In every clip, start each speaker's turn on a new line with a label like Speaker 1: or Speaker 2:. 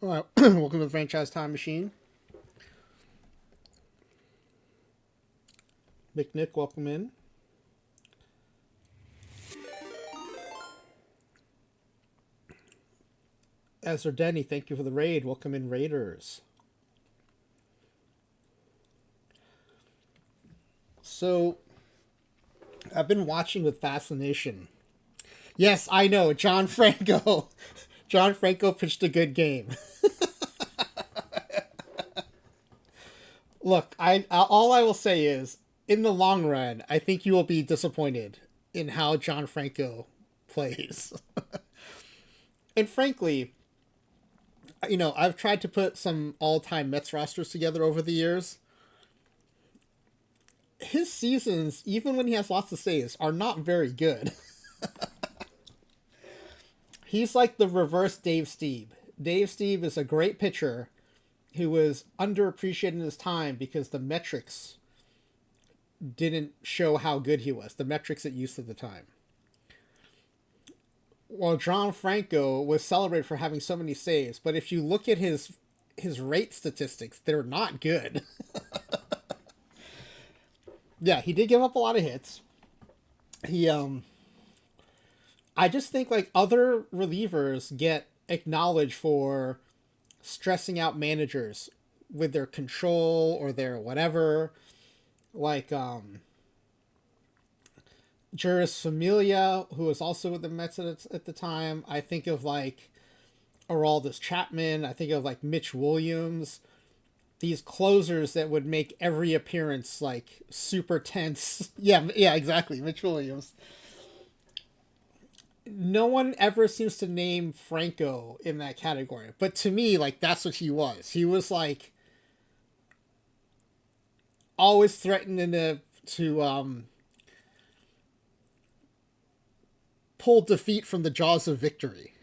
Speaker 1: All right, welcome to the Franchise Time Machine. McNick, welcome in. Ezra Denny, thank you for the raid. Welcome in, Raiders. So, I've been watching with fascination. Yes, I know, John Franco. John Franco pitched a good game. Look, I all I will say is, in the long run, I think you will be disappointed in how John Franco plays. And frankly, I've tried to put some all-time Mets rosters together over the years. His seasons, even when he has lots of saves, are not very good. He's like the reverse Dave Stieb. Dave Stieb is a great pitcher who was underappreciated in his time because the metrics didn't show how good he was, the metrics it used at the time. Well, John Franco was celebrated for having so many saves, but if you look at his rate statistics, they're not good. Yeah, he did give up a lot of hits. He I just think like other relievers get acknowledged for stressing out managers with their control or their whatever. Like Juris Familia, who was also with the Mets at the time. I think of like Aroldis Chapman. I think of like Mitch Williams. These closers that would make every appearance like super tense. Yeah, exactly. Mitch Williams. No one ever seems to name Franco in that category, but to me, like that's what he was. He was like always threatening to pull defeat from the jaws of victory.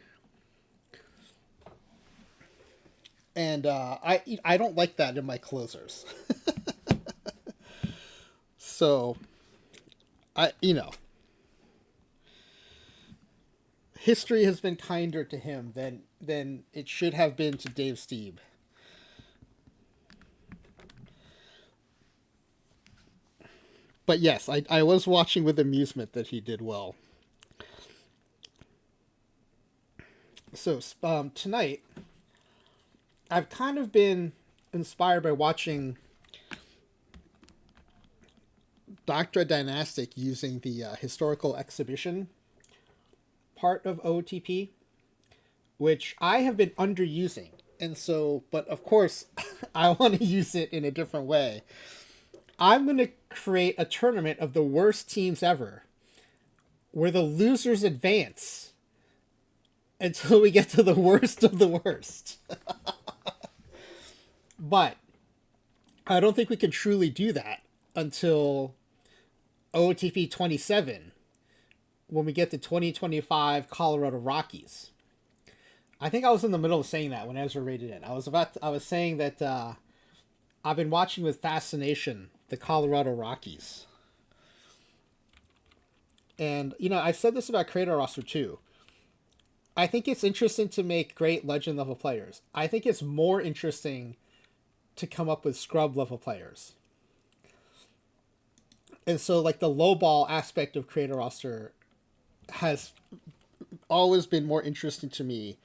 Speaker 1: And I don't like that in my closers. So history has been kinder to him than it should have been to Dave Stieb. But yes, I was watching with amusement that he did well. So tonight, I've kind of been inspired by watching Doctor Dynastic using the historical exhibition part of OOTP, which I have been underusing. And so, but of course, I want to use it in a different way. I'm going to create a tournament of the worst teams ever where the losers advance until we get to the worst of the worst. But I don't think we can truly do that until OOTP 27 when we get to 2025 Colorado Rockies. I think I was in the middle of saying that when Ezra rated it. I was saying that I've been watching with fascination the Colorado Rockies. And I said this about Creator Roster too. I think it's interesting to make great legend level players. I think it's more interesting to come up with scrub level players. And so like the low ball aspect of Creator Roster has always been more interesting to me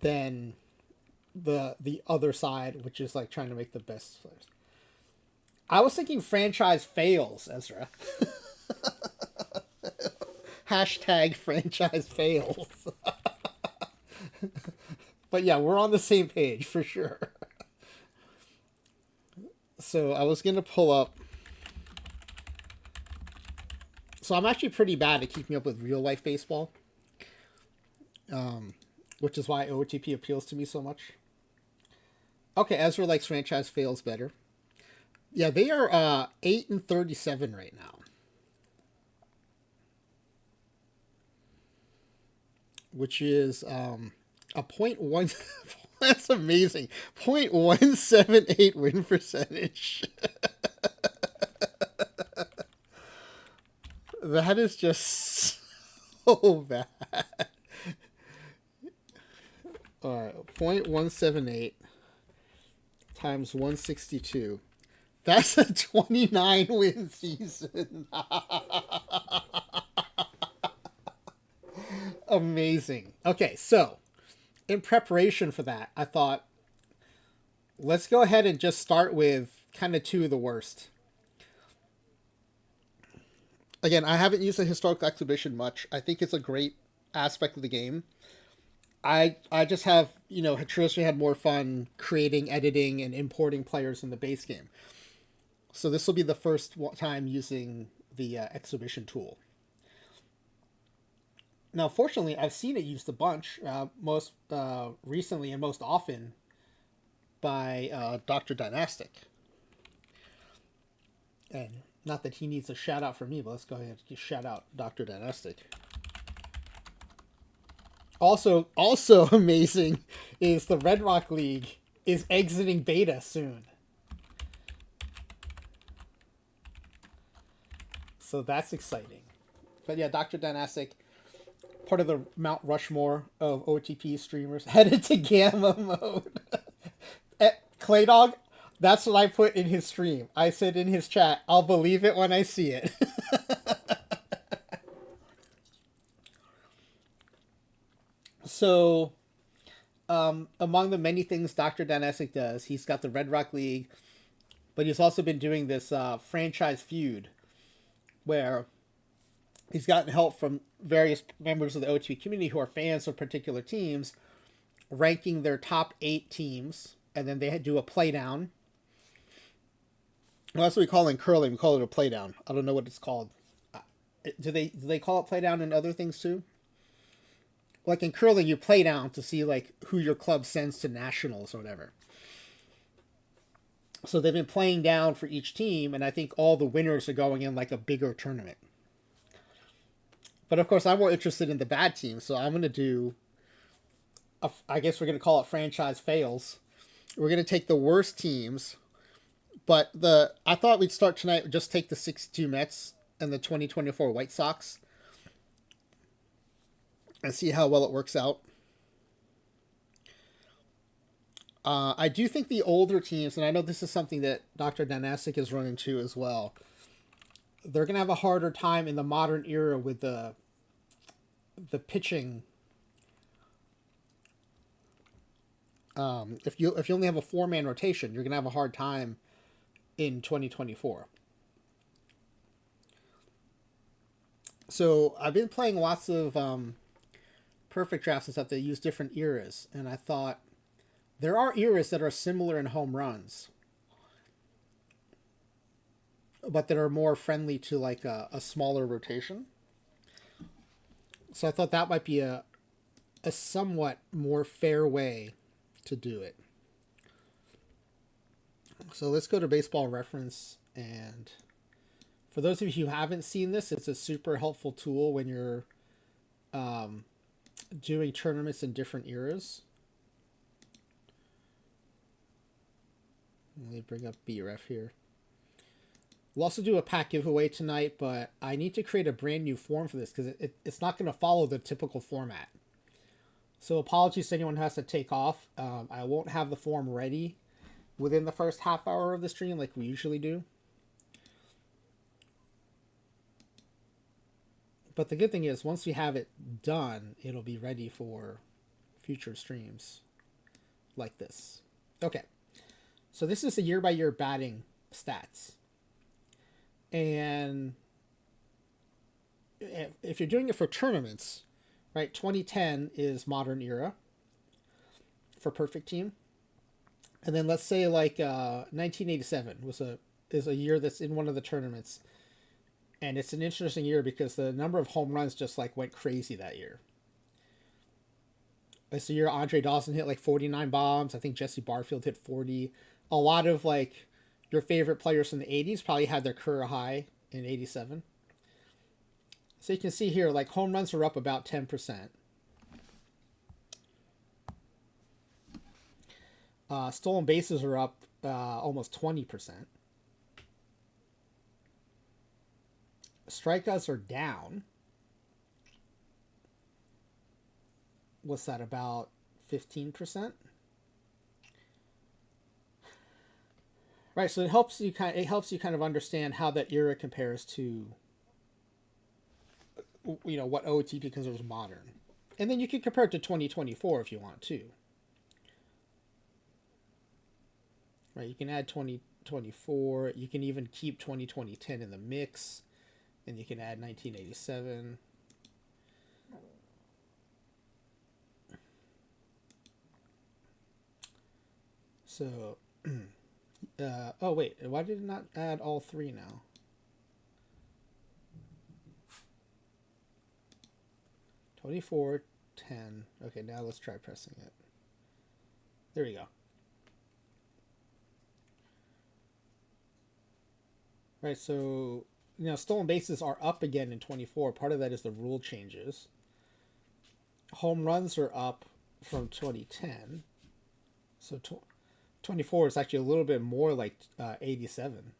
Speaker 1: than the other side, which is like trying to make the best players. I was thinking franchise fails, Ezra. Hashtag franchise fails. But yeah, we're on the same page for sure. So I was gonna pull up. So I'm actually pretty bad at keeping up with real life baseball, which is why OOTP appeals to me so much. Okay, Ezra likes franchise fails better. Yeah, they are 8-37 right now, which is a point one. That's amazing. 0.178 win percentage. That is just so bad. All right, 0.178 times 162. That's a 29 win season. Amazing. Okay, so in preparation for that, I thought let's go ahead and just start with kind of two of the worst. Again, I haven't used the historical exhibition much. I think it's a great aspect of the game. I just have, traditionally had more fun creating, editing, and importing players in the base game. So this will be the first time using the exhibition tool. Now, fortunately, I've seen it used a bunch, most recently and most often by Dr. Dynastic. And not that he needs a shout out from me, but let's go ahead and shout out Dr. Dynastic. Also amazing is the Red Rock League is exiting beta soon. So that's exciting. But yeah, Dr. Dynastic, part of the Mount Rushmore of OTP streamers, headed to Gamma mode. Claydog, that's what I put in his stream. I said in his chat, I'll believe it when I see it. So, among the many things Dr. Dynastic does, he's got the Red Rock League, but he's also been doing this franchise feud where he's gotten help from various members of the OTP community who are fans of particular teams, ranking their top 8 teams, and then they do a playdown. Well, that's what we call it in curling. We call it a playdown. I don't know what it's called. Do they call it playdown in other things too? Like in curling, you play down to see like who your club sends to nationals or whatever. So they've been playing down for each team, and I think all the winners are going in like a bigger tournament. But of course, I'm more interested in the bad teams, so I'm going to do, I guess we're going to call it franchise fails. We're going to take the worst teams, but I thought we'd start tonight, just take the 62 Mets and the 2024 White Sox and see how well it works out. I do think the older teams, and I know this is something that Dr. Dynastic is running into as well, they're going to have a harder time in the modern era with the pitching. If you only have a 4-man rotation, you're going to have a hard time in 2024. So I've been playing lots of perfect drafts and stuff that use different eras, and I thought there are eras that are similar in home runs, but that are more friendly to like a smaller rotation. So I thought that might be a somewhat more fair way to do it. So let's go to Baseball Reference, and for those of you who haven't seen this, it's a super helpful tool when you're doing tournaments in different eras. Let me bring up BREF here. We'll also do a pack giveaway tonight, but I need to create a brand new form for this because it's not going to follow the typical format. So apologies to anyone who has to take off. I won't have the form ready within the first half hour of the stream like we usually do. But the good thing is, once we have it done, it'll be ready for future streams like this. Okay. So this is the year-by-year batting stats. And if you're doing it for tournaments, right, 2010 is modern era for perfect team. And then let's say like 1987 is a year that's in one of the tournaments. And it's an interesting year because the number of home runs just like went crazy that year. It's the year Andre Dawson hit like 49 bombs. I think Jesse Barfield hit 40. A lot of like your favorite players from the 80s probably had their career high in 87. So you can see here, like home runs are up about 10%. Stolen bases are up almost 20%. Strikeouts are down. What's that, about 15%. Right, so it helps you kind of understand how that era compares to what OOTP considers modern. And then you can compare it to 2024 if you want to. Right, you can add 2024, you can even keep 2010 in the mix, and you can add 1987. So, oh wait, why did it not add all three now? '24, 10. Okay, now let's try pressing it. There we go. Right, so stolen bases are up again in 24. Part of that is the rule changes. Home runs are up from 2010. So 24 is actually a little bit more like 87.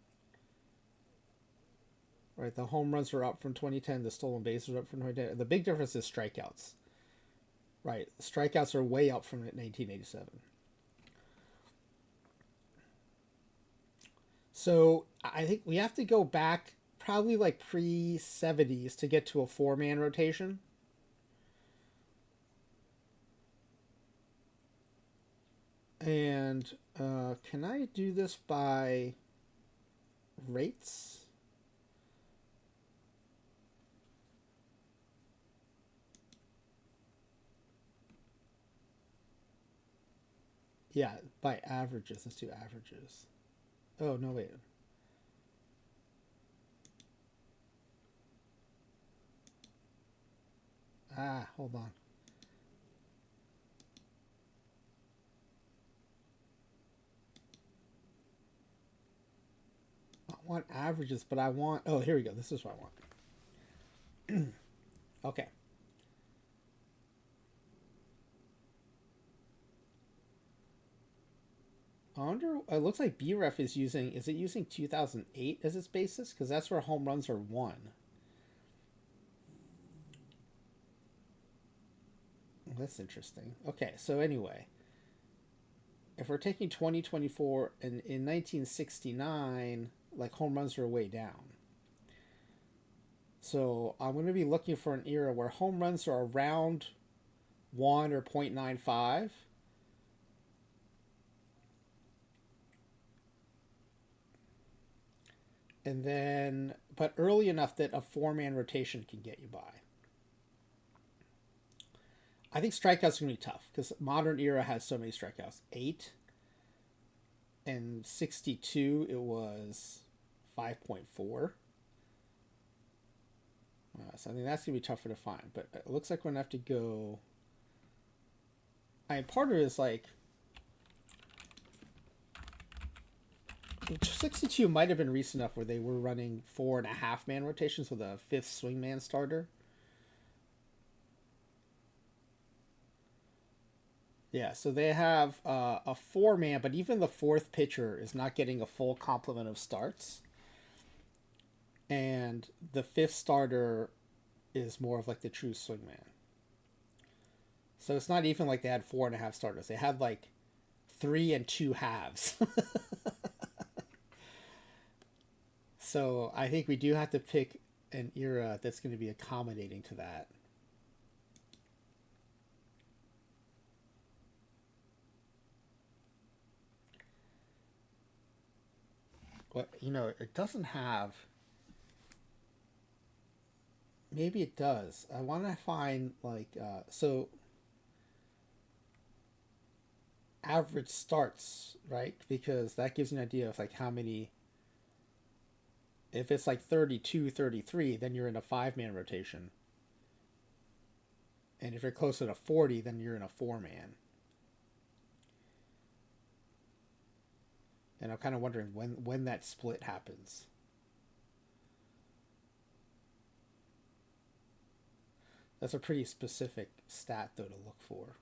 Speaker 1: Right, the home runs are up from 2010. The stolen bases are up from 2010. The big difference is strikeouts. Right, strikeouts are way up from 1987. So I think we have to go back probably like pre-70s to get to a four-man rotation. And can I do this by rates? Yeah, by averages. Let's do averages. Oh, no, wait. Hold on. I want averages, but I want... Oh, here we go. This is what I want. Okay. I wonder... It looks like BREF is using... Is it using 2008 as its basis? Because that's where home runs are 1. That's interesting. Okay, so anyway... If we're taking 2024 and in 1969, like home runs are way down. So I'm going to be looking for an era where home runs are around 1 or 0.95. And then, but early enough that a four-man rotation can get you by. I think strikeouts are going to be tough because modern era has so many strikeouts. 8. And 62, it was 5.4. So I think that's going to be tougher to find. But it looks like we're going to have to go... I mean, part of it is like... 62 might have been recent enough where they were running 4.5-man rotations with a 5th swingman starter. Yeah, so they have a 4-man, but even the 4th pitcher is not getting a full complement of starts. And the 5th starter is more of like the true swingman. So it's not even like they had 4.5 starters. They had like 3 and 2 halves. So I think we do have to pick an era that's going to be accommodating to that. But, it doesn't have... Maybe it does. I want to find, like, so... average starts, right? Because that gives you an idea of, like, how many... If it's, like, 32, 33, then you're in a 5-man rotation. And if you're closer to 40, then you're in a 4-man. And I'm kind of wondering when that split happens. That's a pretty specific stat, though, to look for.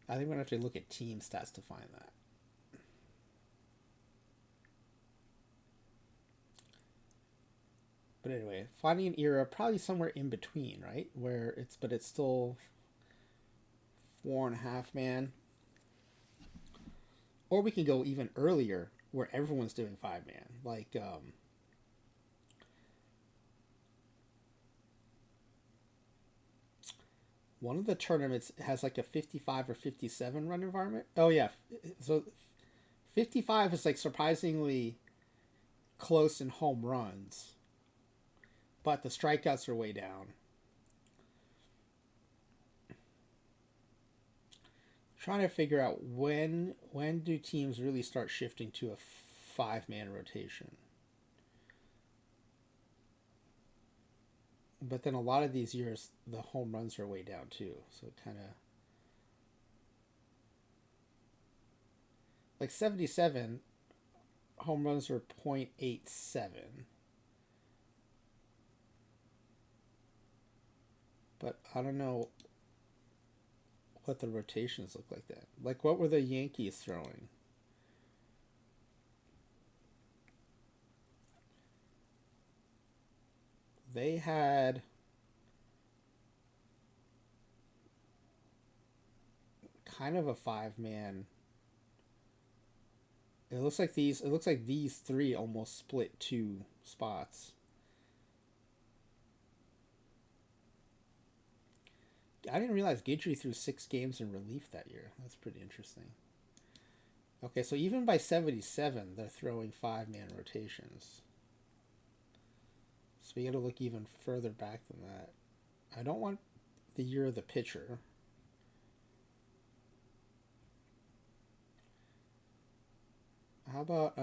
Speaker 1: I think we're going to have to look at team stats to find that. But anyway, finding an era probably somewhere in between, right? Where it's still 4.5 man, or we can go even earlier where everyone's doing 5 man. Like one of the tournaments has like a 55 or 57 run environment. Oh yeah, so 55 is like surprisingly close in home runs, but the strikeouts are way down. Trying to figure out when do teams really start shifting to a 5 man rotation. But then a lot of these years the home runs are way down too, so it kind of like 77 home runs are 0.87, but I don't know what the rotations look like then. Like, what were the Yankees throwing? They had kind of a 5 man. It looks like these three almost split 2 spots. I didn't realize Guidry threw 6 games in relief that year. That's pretty interesting. Okay, so even by 77, they're throwing 5 man rotations. So we got to look even further back than that. I don't want the year of the pitcher. How about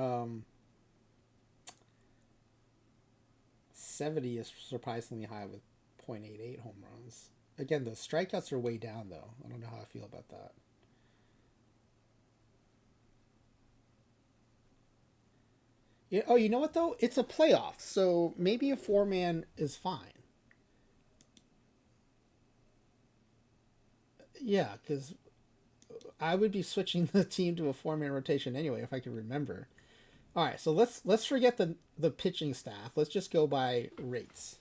Speaker 1: 70 is surprisingly high with 0.88 home runs. Again, the strikeouts are way down though. I don't know how I feel about that. Yeah, oh, you know what though? It's a playoff, so maybe a 4 man is fine. Yeah, because I would be switching the team to a 4 man rotation anyway if I could remember. All right, so let's forget the pitching staff. Let's just go by rates.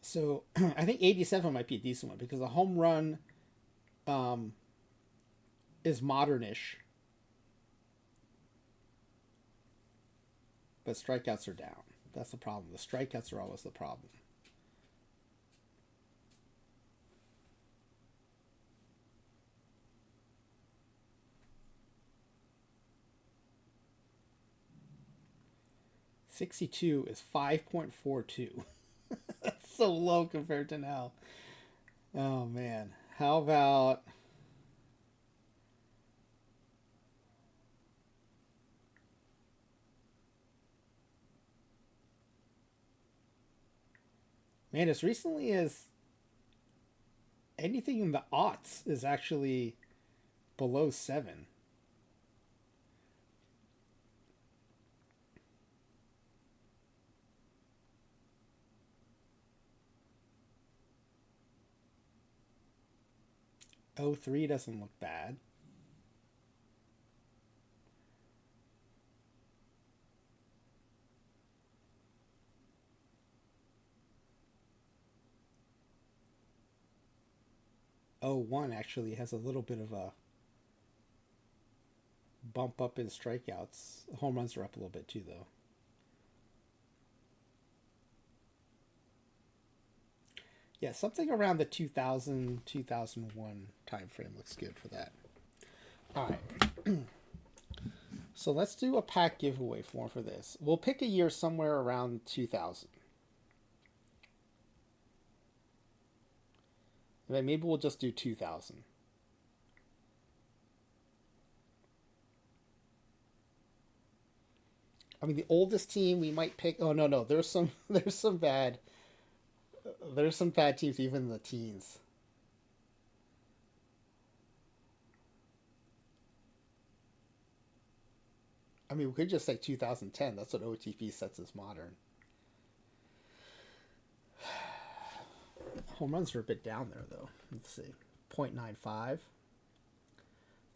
Speaker 1: So I think 87 might be a decent one because a home run um, is modernish, but strikeouts are down. That's the problem. The strikeouts are always the problem. $62 is 5.42. That's so low compared to now. Oh man. How about man, as recently as anything in the aughts is actually below 7. Oh, 03 doesn't look bad. Oh, 01 actually has a little bit of a bump up in strikeouts. Home runs are up a little bit too, though. Yeah, something around the 2000, 2001 time frame looks good for that. All right. So let's do a pack giveaway form for this. We'll pick a year somewhere around 2000. And then maybe we'll just do 2000. I mean, the oldest team we might pick. Oh no, there's some bad teams even in the teens. I mean, we could just say 2010. That's what OTP sets as modern. Home runs are a bit down there though. Let's see, 0.95.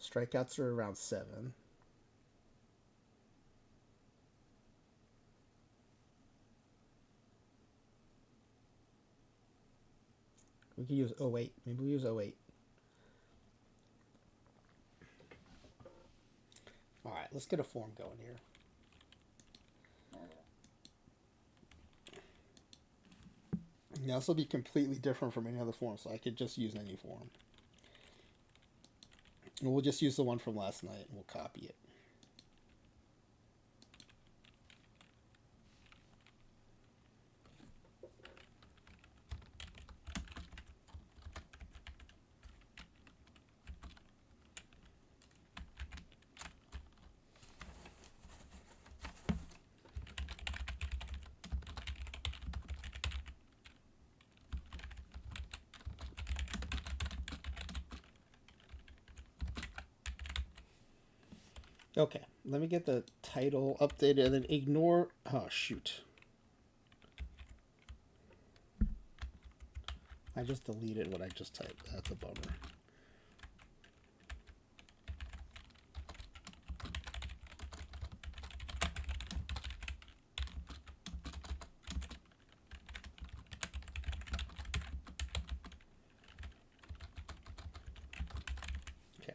Speaker 1: Strikeouts are around 7. We could use 08. Maybe we use 08. All right, let's get a form going here. Now, this will be completely different from any other form, so I could just use any form. And we'll just use the one from last night, and we'll copy it. Okay, let me get the title updated and then ignore. Oh, shoot. I just deleted what I just typed. That's a bummer. Okay.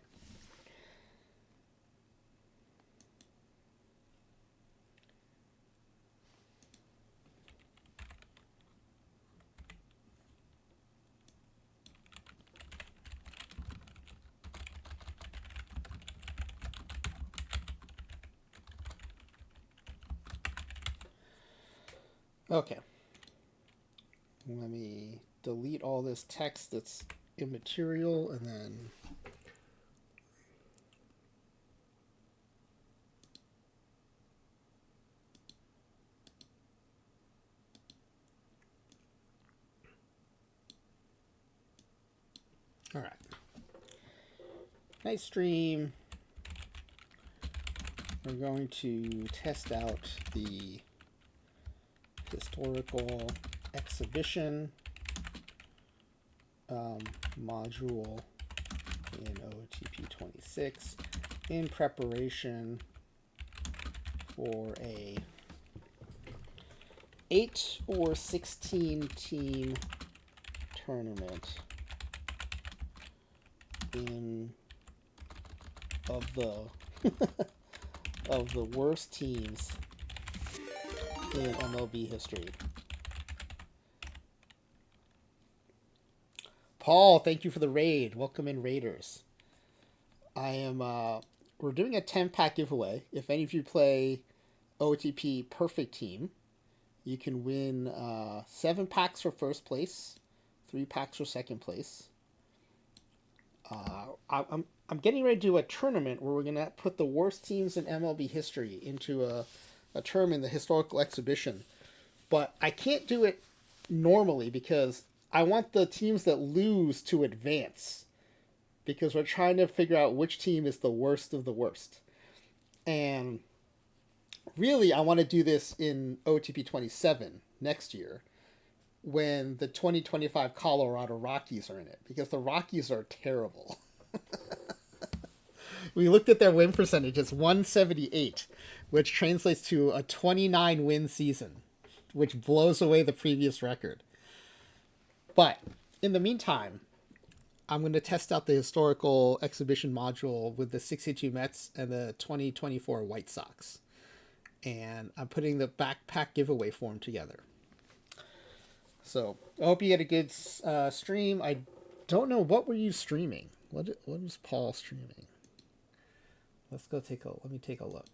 Speaker 1: Okay. Let me delete all this text that's immaterial and then all right. Nice stream. We're going to test out the historical exhibition module in OOTP26 in preparation for a 8 or 16 team tournament of the of the worst teams in MLB history. Paul, thank you for the raid. Welcome in, Raiders. We're doing a 10-pack giveaway. If any of you play OTP Perfect Team, you can win 7 packs for first place, 3 packs for second place. I'm getting ready to do a tournament where we're going to put the worst teams in MLB history into a tournament, the historical exhibition. But I can't do it normally because I want the teams that lose to advance. Because we're trying to figure out which team is the worst of the worst. And really, I want to do this in OTP27 next year when the 2025 Colorado Rockies are in it. Because the Rockies are terrible. We looked at their win percentage. It's 178, which translates to a 29 win season, which blows away the previous record. But in the meantime, I'm going to test out the historical exhibition module with the 62 Mets and the 2024 White Sox. And I'm putting the backpack giveaway form together. So I hope you had a good stream. I don't know, what were you streaming? What was Paul streaming? Let me take a look.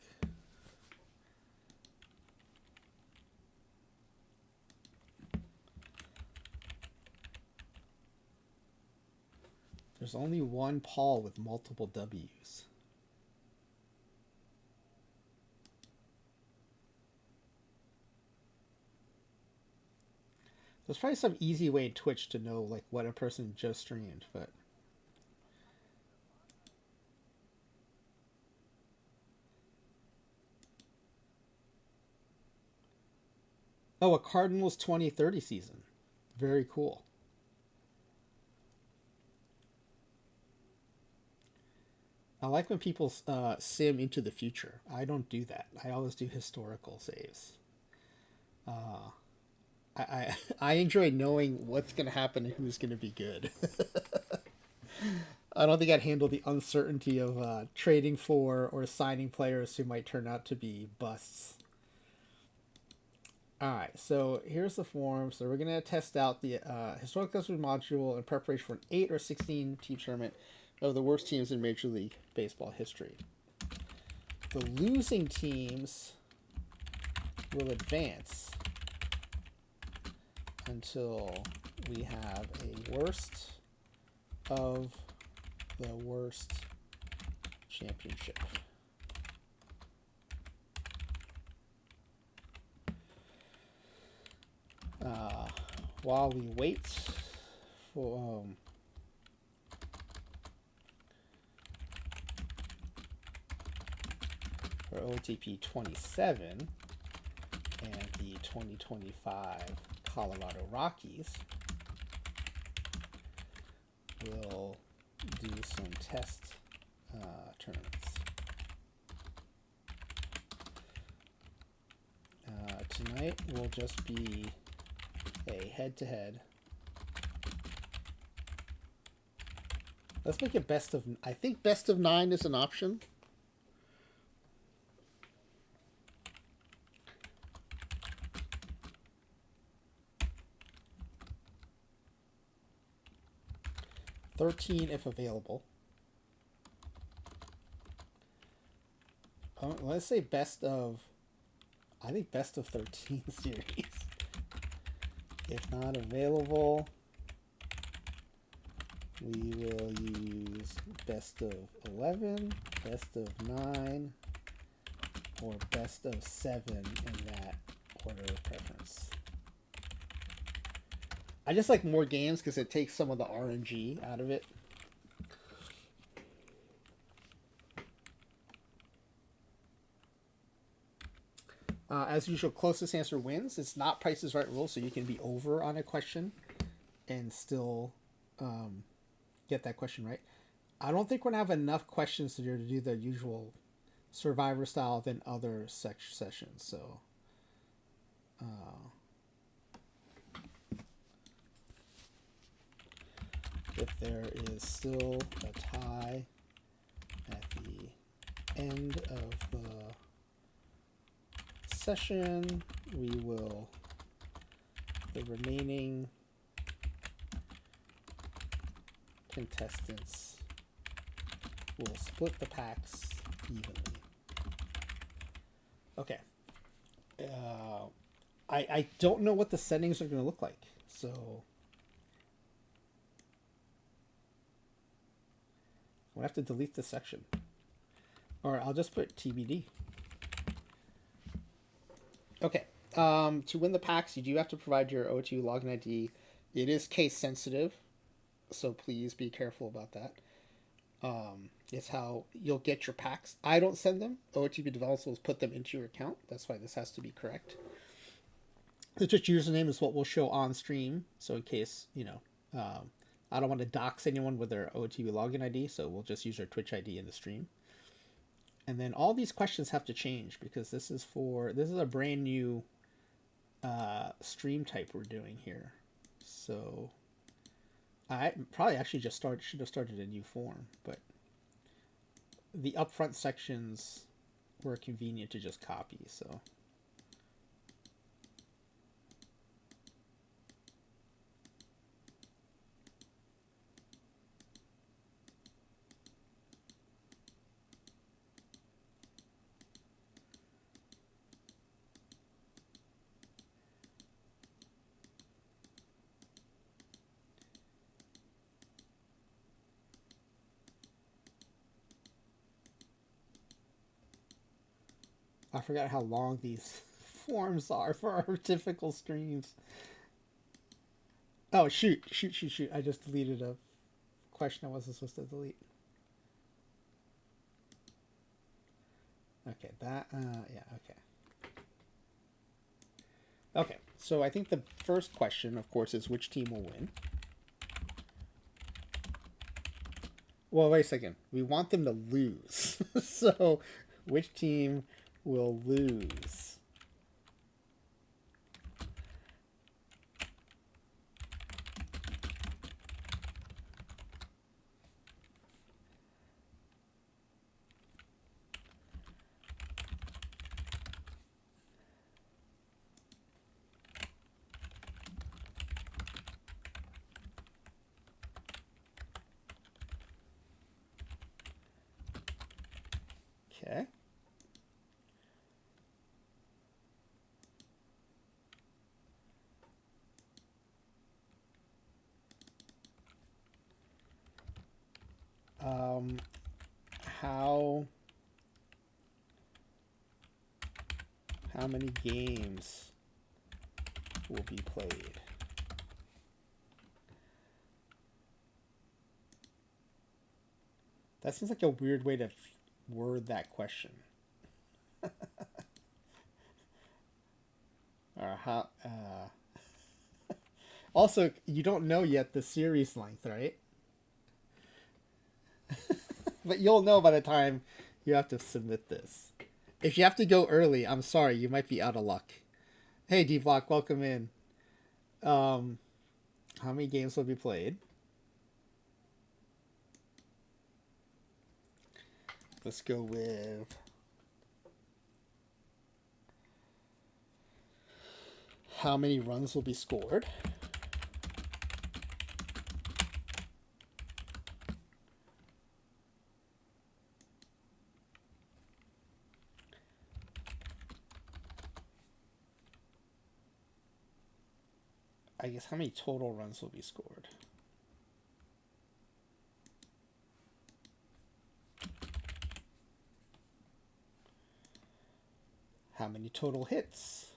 Speaker 1: There's only one Paul with multiple W's. There's probably some easy way in Twitch to know like what a person just streamed, but oh, a Cardinals 2030 season. Very cool. I like when people sim into the future. I don't do that. I always do historical saves. I enjoy knowing what's going to happen and who's going to be good. I don't think I'd handle the uncertainty of trading for or signing players who might turn out to be busts. All right, so here's the form. So we're gonna test out the historical custom module in preparation for an 8 or 16 team tournament of the worst teams in Major League Baseball history. The losing teams will advance until we have a worst of the worst championship. While we wait for OOTP 27 and the 2025 Colorado Rockies, we'll do some test tournaments. Tonight will just be a head-to-head. Let's make it best of. I think best of 9 is an option. $13 if available. Let's say best of. I think best of 13 series. If not available, we will use best of 11, best of 9, or best of 7 in that order of preference. I just like more games because it takes some of the RNG out of it. As usual, closest answer wins. It's not Price is Right rule, so you can be over on a question and still get that question right. I don't think we're going to have enough questions to do the usual Survivor style than other sessions. So, if there is still a tie at the end of the session, we will, the remaining contestants will split the packs evenly. Okay. I don't know what the settings are going to look like, so we'll have to delete this section. Or I'll just put TBD. Okay. To win the packs, you do have to provide your O2 login ID. It is case sensitive, so please be careful about that. It's how you'll get your packs. I don't send them. OOTP developers will put them into your account. That's why this has to be correct. The Twitch username is what will show on stream. So in case, I don't want to dox anyone with their OOTP login ID, so we'll just use our Twitch ID in the stream. And then all these questions have to change because this is a brand new stream type we're doing here. So I probably actually should have started a new form, but the upfront sections were convenient to just copy, so. I forgot how long these forms are for our typical streams. Oh, shoot. I just deleted a question I wasn't supposed to delete. Okay, okay. Okay, so I think the first question, of course, is which team will win. Well, wait a second. We want them to lose. So, which team will lose? Okay. How many games will be played? That seems like a weird way to word that question. Or how? Also, you don't know yet the series length, right? But you'll know by the time you have to submit this. If you have to go early, I'm sorry, you might be out of luck. Hey, D Block, welcome in. How many games will be played? Let's go with how many runs will be scored. I guess how many total runs will be scored. How many total hits?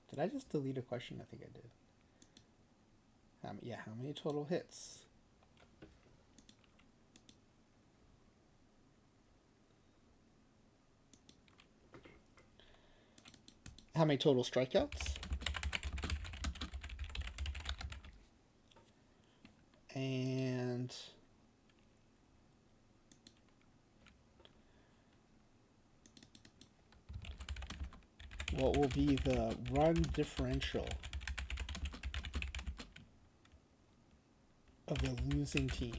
Speaker 1: Did I just delete a question? I think I did. How many total hits? How many total strikeouts? And what will be the run differential of the losing team?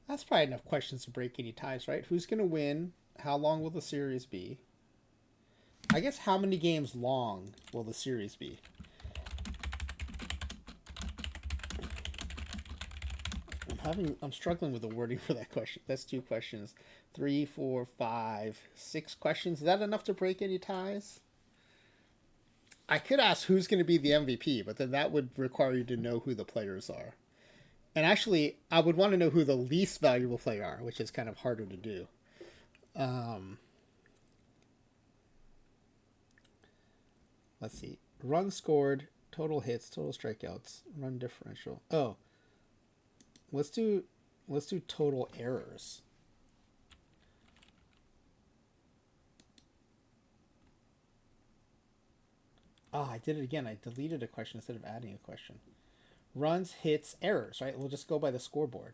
Speaker 1: That's probably enough questions to break any ties, right? Who's going to win? How long will the series be? I guess how many games long will the series be? I'm struggling with the wording for that question. That's 2 questions. 3, 4, 5, 6 questions. Is that enough to break any ties? I could ask who's going to be the MVP, but then that would require you to know who the players are. And actually, I would want to know who the least valuable player are, which is kind of harder to do. Let's see. Runs scored, total hits, total strikeouts, run differential. Oh, let's do total errors. I did it again. I deleted a question instead of adding a question. Runs, hits, errors, right? We'll just go by the scoreboard.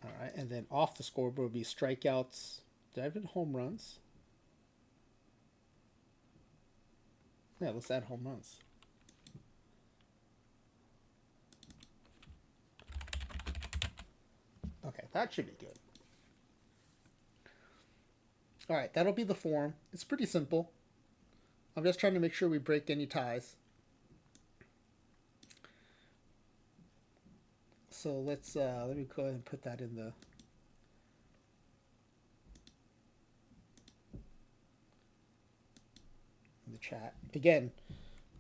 Speaker 1: All right, and then off the scoreboard would be strikeouts. Did I have home runs? Yeah, let's add home runs. Okay, that should be good. All right, that'll be the form. It's pretty simple. I'm just trying to make sure we break any ties. So let's let me go ahead and put that in the chat. Again,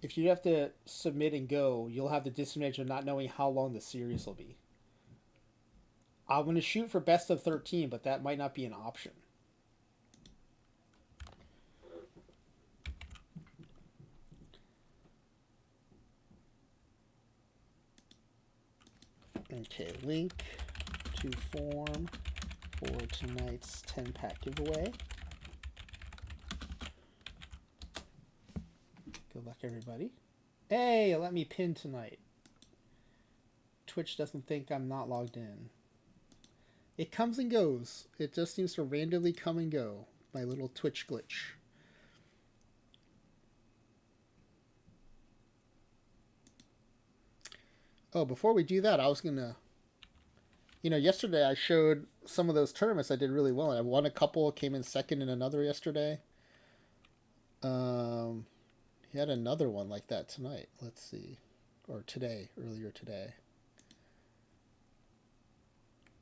Speaker 1: if you have to submit and go, you'll have the disadvantage of not knowing how long the series will be. I'm going to shoot for best of 13, but that might not be an option. Okay, link to form for tonight's 10-pack giveaway. Good luck, everybody. Hey, let me pin tonight. Twitch doesn't think I'm not logged in. It comes and goes. It just seems to randomly come and go. My little Twitch glitch. Oh, before we do that, I was gonna, yesterday I showed some of those tournaments I did really well. I won a couple, came in second in another yesterday. Um, he had another one like that tonight. Let's see, or today, earlier today.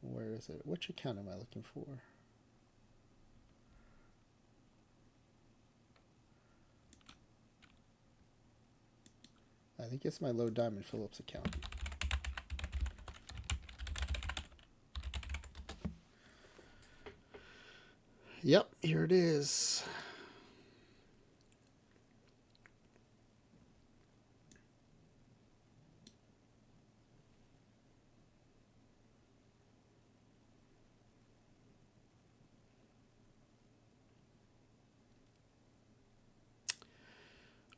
Speaker 1: Where is it? Which account am I looking for? I think it's my Low Diamond Phillips account. Yep, here it is.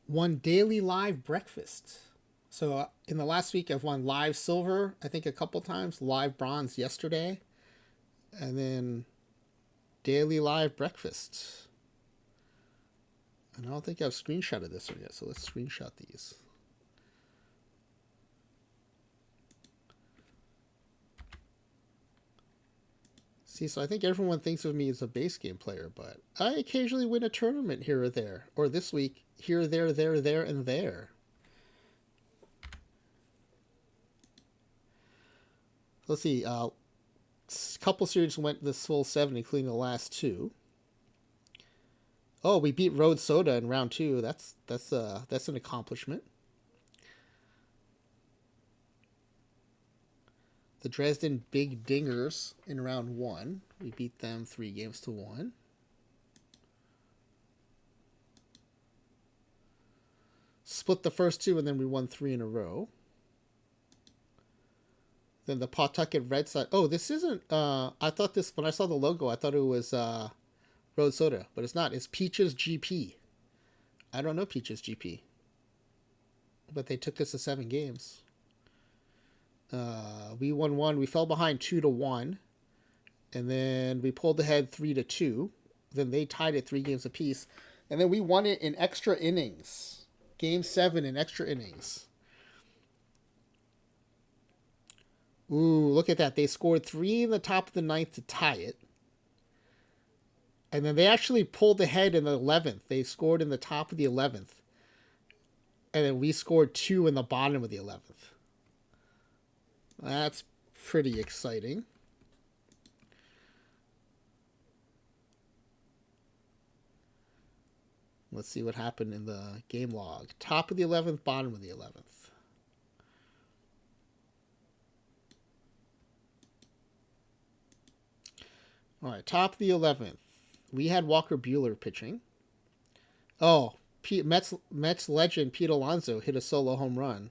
Speaker 1: Won daily live breakfast. So in the last week, I've won live silver, I think a couple times, live bronze yesterday, and then daily live breakfast. And I don't think I've screenshotted this one yet, so let's screenshot these. See, so I think everyone thinks of me as a base game player, but I occasionally win a tournament here or there. Or this week, here, there, and there. Let's see. A couple series went this full 7, including the last two. Oh, we beat Road Soda in round 2. That's an accomplishment. The Dresden Big Dingers in round 1. We beat them 3-1. Split the first 2, and then we won 3 in a row. Then the Pawtucket Red Sox. Oh, this isn't. I thought this, when I saw the logo, I thought it was Road Soda, but it's not. It's Peaches GP. I don't know Peaches GP, but they took us to 7 games. We won 1. We fell behind 2-1, and then we pulled ahead 3-2. Then they tied it 3 games apiece, and then we won it in extra innings. Game 7 in extra innings. Ooh, look at that. They scored 3 in the top of the 9th to tie it. And then they actually pulled ahead in the 11th. They scored in the top of the 11th. And then we scored 2 in the bottom of the 11th. That's pretty exciting. Let's see what happened in the game log. Top of the 11th, bottom of the 11th. All right, top of the 11th. We had Walker Buehler pitching. Oh, Mets legend Pete Alonso hit a solo home run.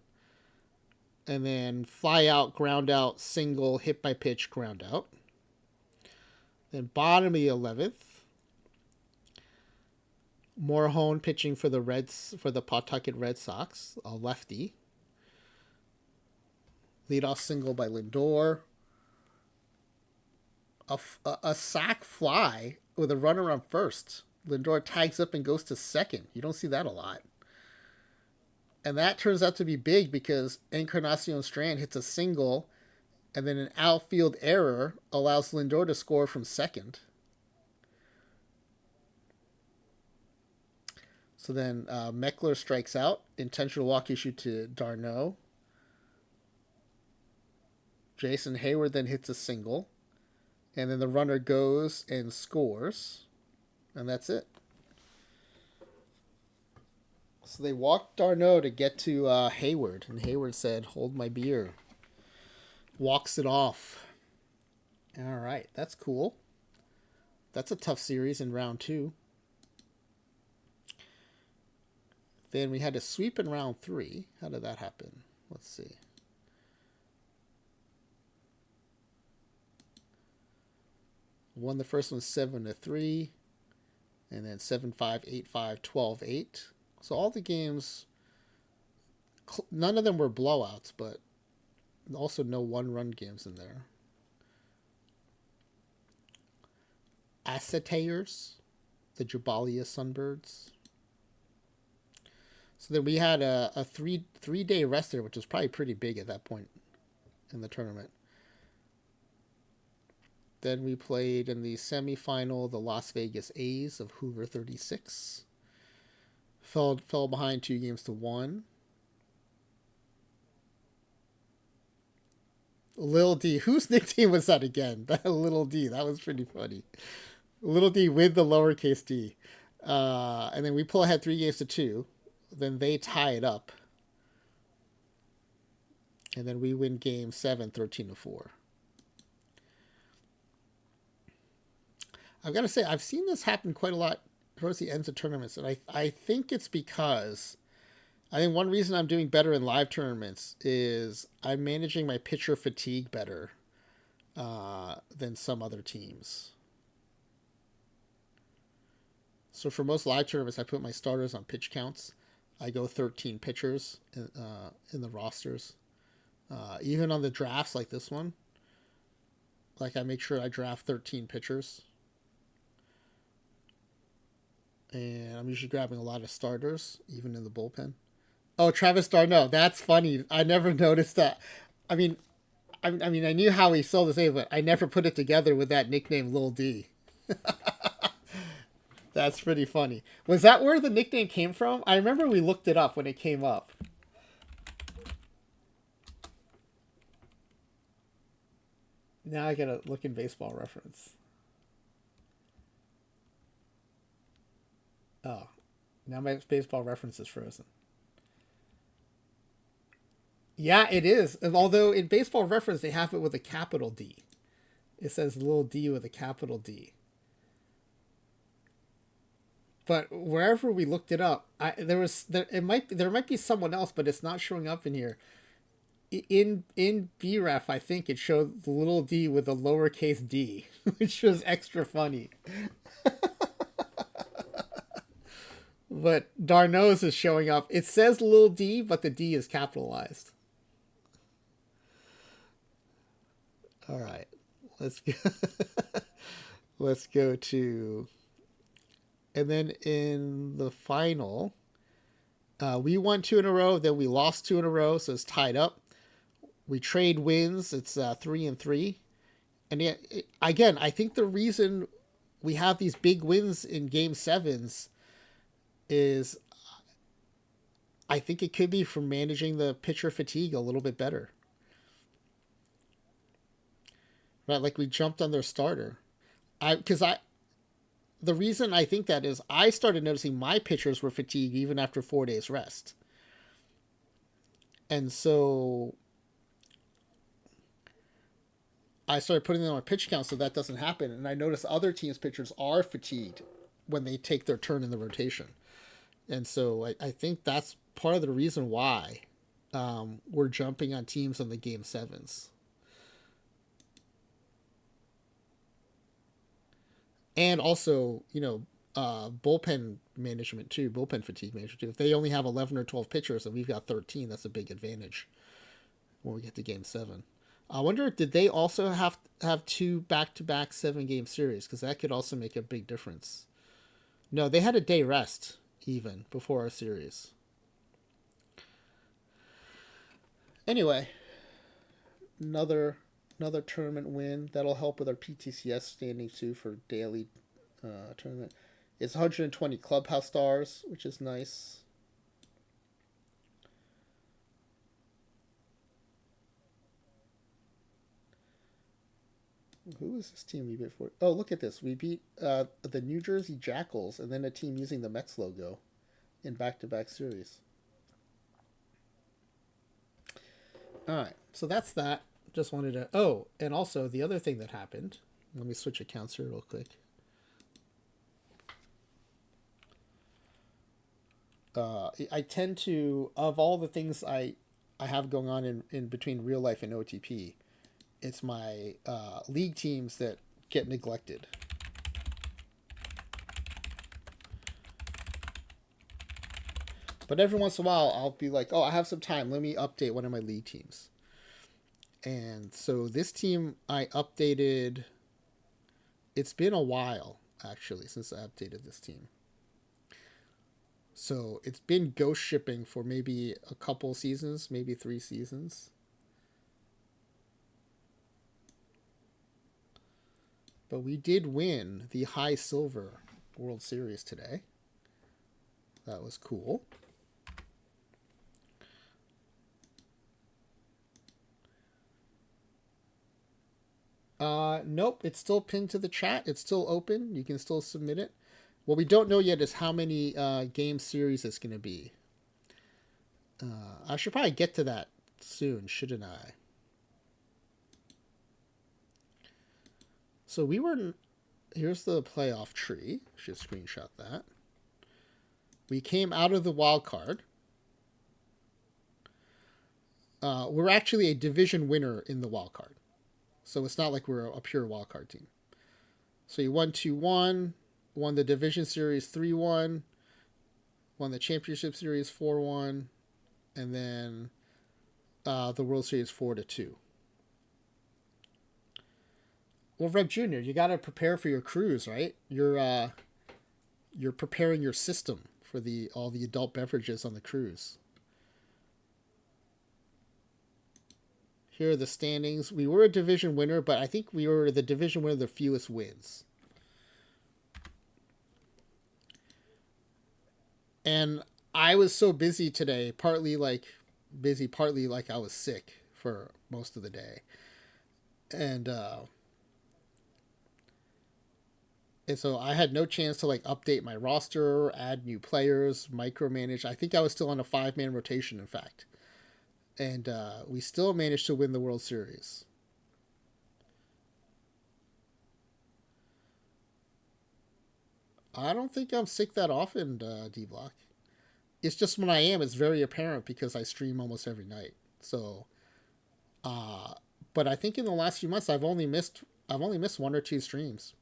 Speaker 1: And then fly out, ground out, single, hit by pitch, ground out. Then bottom of the 11th. Morhone pitching for the Pawtucket Red Sox, a lefty. Leadoff single by Lindor. A sac fly with a runner on first. Lindor tags up and goes to second. You don't see that a lot. And that turns out to be big because Encarnacion Strand hits a single, and then an outfield error allows Lindor to score from second. So then Meckler strikes out. Intentional walk issued to d'Arnaud. Jason Hayward then hits a single. And then the runner goes and scores. And that's it. So they walked d'Arnaud to get to Hayward. And Hayward said, "Hold my beer." Walks it off. All right, that's cool. That's a tough series in round 2. Then we had to sweep in round 3. How did that happen? Let's see. Won the first one 7-3, and then 7-5, 8-5, 12-8. So all the games, none of them were blowouts, but also no one-run games in there. Acetayers, the Jabalia Sunbirds. So then we had a three day rest there, which was probably pretty big at that point in the tournament. Then we played in the semifinal the Las Vegas A's of Hoover 36. Fell behind 2-1. Lil D, whose nickname was that again? That Little D, that was pretty funny. Little D with the lowercase d. And then we pull ahead 3-2. Then they tie it up. And then we win game 7, 13-4. I've got to say, I've seen this happen quite a lot towards the ends of tournaments. And I think it's because I think one reason I'm doing better in live tournaments is I'm managing my pitcher fatigue better than some other teams. So for most live tournaments, I put my starters on pitch counts. I go 13 pitchers in the rosters. Even on the drafts like this one, like I make sure I draft 13 pitchers. And I'm usually grabbing a lot of starters, even in the bullpen. Oh, Travis Darno. That's funny. I never noticed that. I mean, I knew how he sold his name, but I never put it together with that nickname, Lil D. That's pretty funny. Was that where the nickname came from? I remember we looked it up when it came up. Now I gotta look in Baseball Reference. Oh, now my Baseball Reference is frozen. Yeah, it is. Although in Baseball Reference they have it with a capital D. It says little D with a capital D. But wherever we looked it up, there might be someone else, but it's not showing up in here. In BREF, I think it showed the little D with a lowercase d, which was extra funny. But Darno's is showing up. It says little d, but the D is capitalized. All right, let's go. Let's go to, and then in the final, we won 2 in a row. Then we lost 2 in a row, so it's tied up. We trade wins. It's 3-3, and yet, again, I think the reason we have these big wins in game sevens is I think it could be from managing the pitcher fatigue a little bit better. Right, like we jumped on their starter. The reason I think that is I started noticing my pitchers were fatigued even after 4 days rest. And so I started putting them on pitch count so that doesn't happen. And I noticed other teams' pitchers are fatigued when they take their turn in the rotation. And so I think that's part of the reason why we're jumping on teams on the game sevens. And also, bullpen management too, bullpen fatigue management too. If they only have 11 or 12 pitchers and we've got 13, that's a big advantage when we get to game 7. I wonder, did they also have 2 back-to-back 7-game series? Because that could also make a big difference. No, they had a day rest even before our series. Anyway, another tournament win. That'll help with our PTCS standing too for daily tournament. It's 120 clubhouse stars, which is nice. Who is this team we beat for? Oh, look at this. We beat the New Jersey Jackals and then a team using the Mets logo in back-to-back series. All right, so that's that. Just wanted to. Oh, and also the other thing that happened. Let me switch accounts here real quick. I tend to, of all the things I have going on in between real life and OTP, it's my league teams that get neglected. But every once in a while, I'll be like, oh, I have some time. Let me update one of my league teams. And so this team I updated. It's been a while, actually, since I updated this team. So it's been ghost shipping for maybe a couple seasons, maybe 3 seasons. But we did win the high silver World Series today. That was cool. Nope, it's still pinned to the chat. It's still open. You can still submit it. What we don't know yet is how many game series it's going to be. I should probably get to that soon, shouldn't I? So we were. Here's the playoff tree. Should screenshot that. We came out of the wild card. We're actually a division winner in the wild card. So it's not like we're a pure wild card team. So you won 2-1, won the division series 3-1, won the championship series 4-1, and then the World Series 4-2. Well, Rev Junior, you got to prepare for your cruise, right? You're preparing your system for all the adult beverages on the cruise. Here are the standings. We were a division winner, but I think we were the division winner with the fewest wins. And I was so busy today, partly like I was sick for most of the day. And so I had no chance to like update my roster, add new players, micromanage. I think I was still on a 5-man rotation, in fact. And we still managed to win the World Series. I don't think I'm sick that often, D Block. It's just when I am, it's very apparent because I stream almost every night. So, uh, but I think in the last few months I've only missed 1 or 2 streams.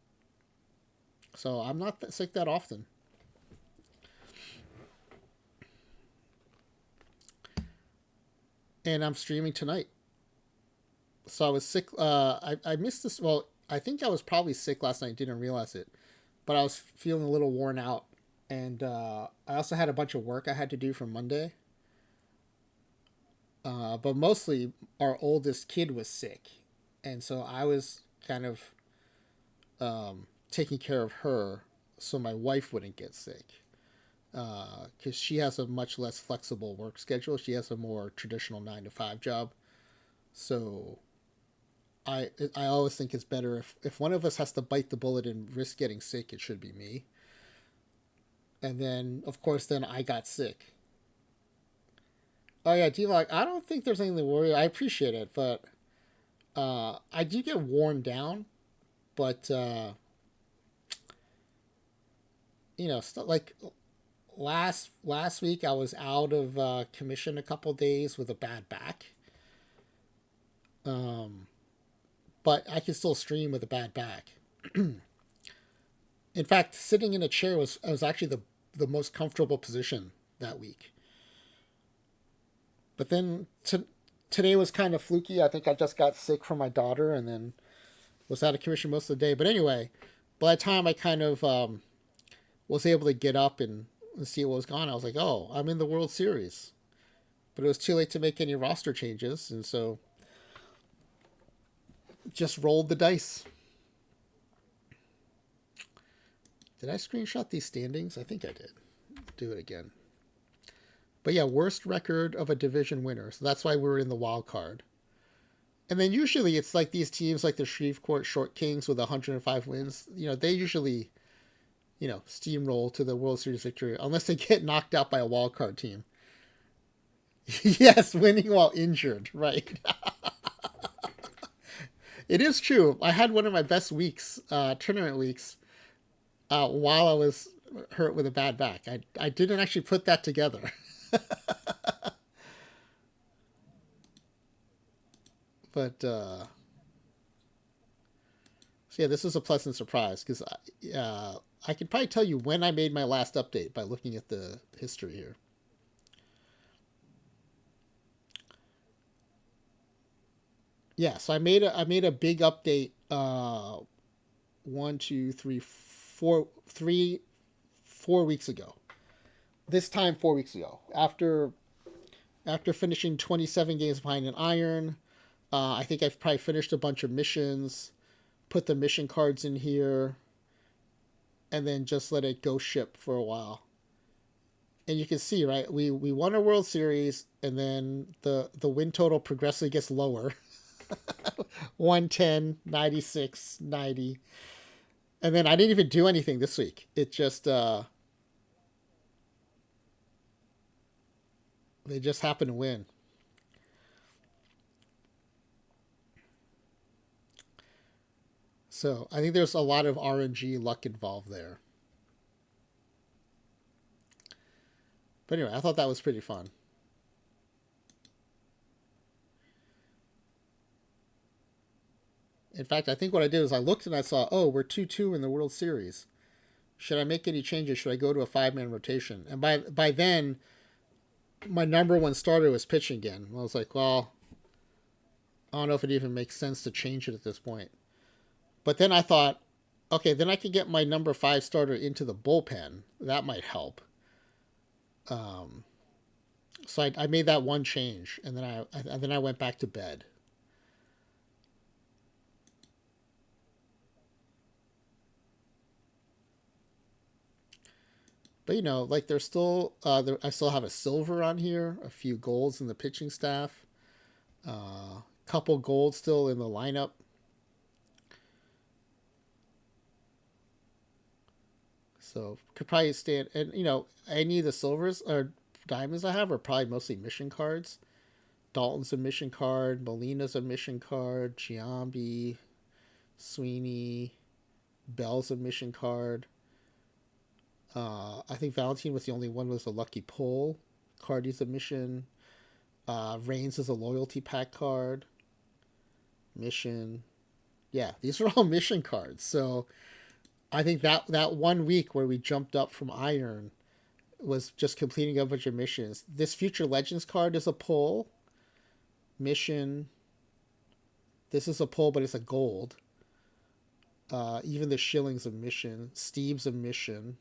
Speaker 1: So I'm not sick that often. And I'm streaming tonight. So I was sick. I missed this. Well, I think I was probably sick last night. Didn't realize it, but I was feeling a little worn out, and I also had a bunch of work I had to do from Monday. But mostly, our oldest kid was sick, and so I was kind of taking care of her, so my wife wouldn't get sick. Because she has a much less flexible work schedule. She has a more traditional 9 to 5 job. So I always think it's better if one of us has to bite the bullet and risk getting sick, it should be me. And then of course then I got sick. Oh yeah, do you like? I don't think there's anything to worry. I appreciate it, but I do get worn down. But like last week I was out of commission a couple days with a bad back. Um, but I can still stream with a bad back. In fact, sitting in a chair was actually the most comfortable position that week. But then today was kind of fluky. I think I just got sick from my daughter and then was out of commission most of the day. But anyway, by the time I kind of was able to get up and see what was going on, I was like, oh, I'm in the World Series. But it was too late to make any roster changes, and so just rolled the dice. Did I screenshot these standings? I think I did. Do it again. But yeah, worst record of a division winner. So that's why we were in the wild card. And then usually it's like these teams like the Shreveport Short Kings with 105 wins. They usually, steamroll to the World Series victory unless they get knocked out by a wild card team. Yes, winning while injured. Right. It is true. I had one of my best weeks, tournament weeks, while I was hurt with a bad back. I didn't actually put that together. But so yeah, this was a pleasant surprise because I could probably tell you when I made my last update by looking at the history here. Yeah, so I made a big update. 1, 2, 3, 4 weeks ago, this time 4 weeks ago. After finishing 27 games behind an iron, I think I've probably finished a bunch of missions, put the mission cards in here, and then just let it go ship for a while. And you can see, right, we won a World Series, and then the win total progressively gets lower. 110, 96, 90. And then I didn't even do anything this week. It just they just happened to win. So I think there's a lot of RNG luck involved there. But anyway, I thought that was pretty fun. In fact, I think what I did is I looked and I saw, oh, we're 2-2 in the World Series. Should I make any changes? Should I go to a 5-man rotation? And by then, my number one starter was pitching again. I was like, well, I don't know if it even makes sense to change it at this point. But then I thought, okay, then I can get my number 5 starter into the bullpen. That might help. So I made that one change, and then I went back to bed. But like there's still I still have a silver on here, a few golds in the pitching staff, couple golds still in the lineup. So could probably stand, and any of the silvers or diamonds I have are probably mostly mission cards. Dalton's a mission card, Molina's a mission card, Giambi, Sweeney, Bell's a mission card. I think Valentine was the only one with a lucky pull. Cardi's a mission. Reigns is a loyalty pack card. Mission. Yeah, these are all mission cards. So I think that 1 week where we jumped up from Iron was just completing a bunch of missions. This Future Legends card is a pull. Mission. This is a pull, but it's a gold. Even the Shilling's a mission. Steve's a mission.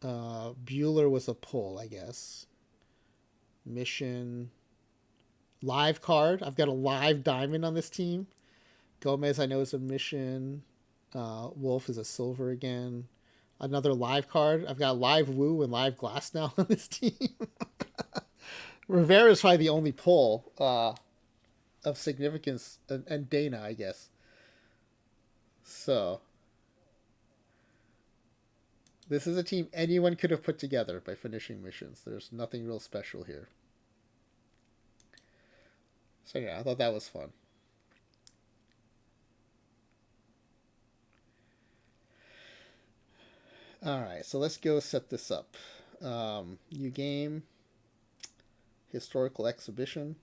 Speaker 1: Bueller was a pull, I guess. Mission. Live card. I've got a live diamond on this team. Gomez, I know, is a mission. Wolf is a silver again. Another live card. I've got live Woo and live Glass now on this team. Rivera is probably the only pull of significance, and Dana, I guess. So this is a team anyone could have put together by finishing missions. There's nothing real special here. So yeah, I thought that was fun. All right, so let's go set this up. New game, historical exhibition.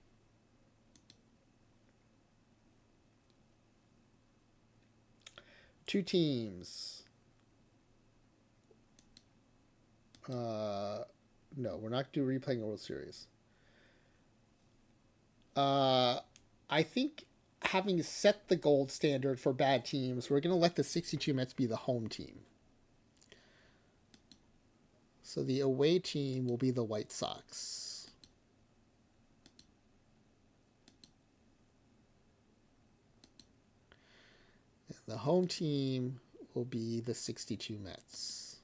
Speaker 1: Two teams. No, we're not replaying the World Series. I think having set the gold standard for bad teams, we're going to let the 62 Mets be the home team. So the away team will be the White Sox. And the home team will be the 62 Mets.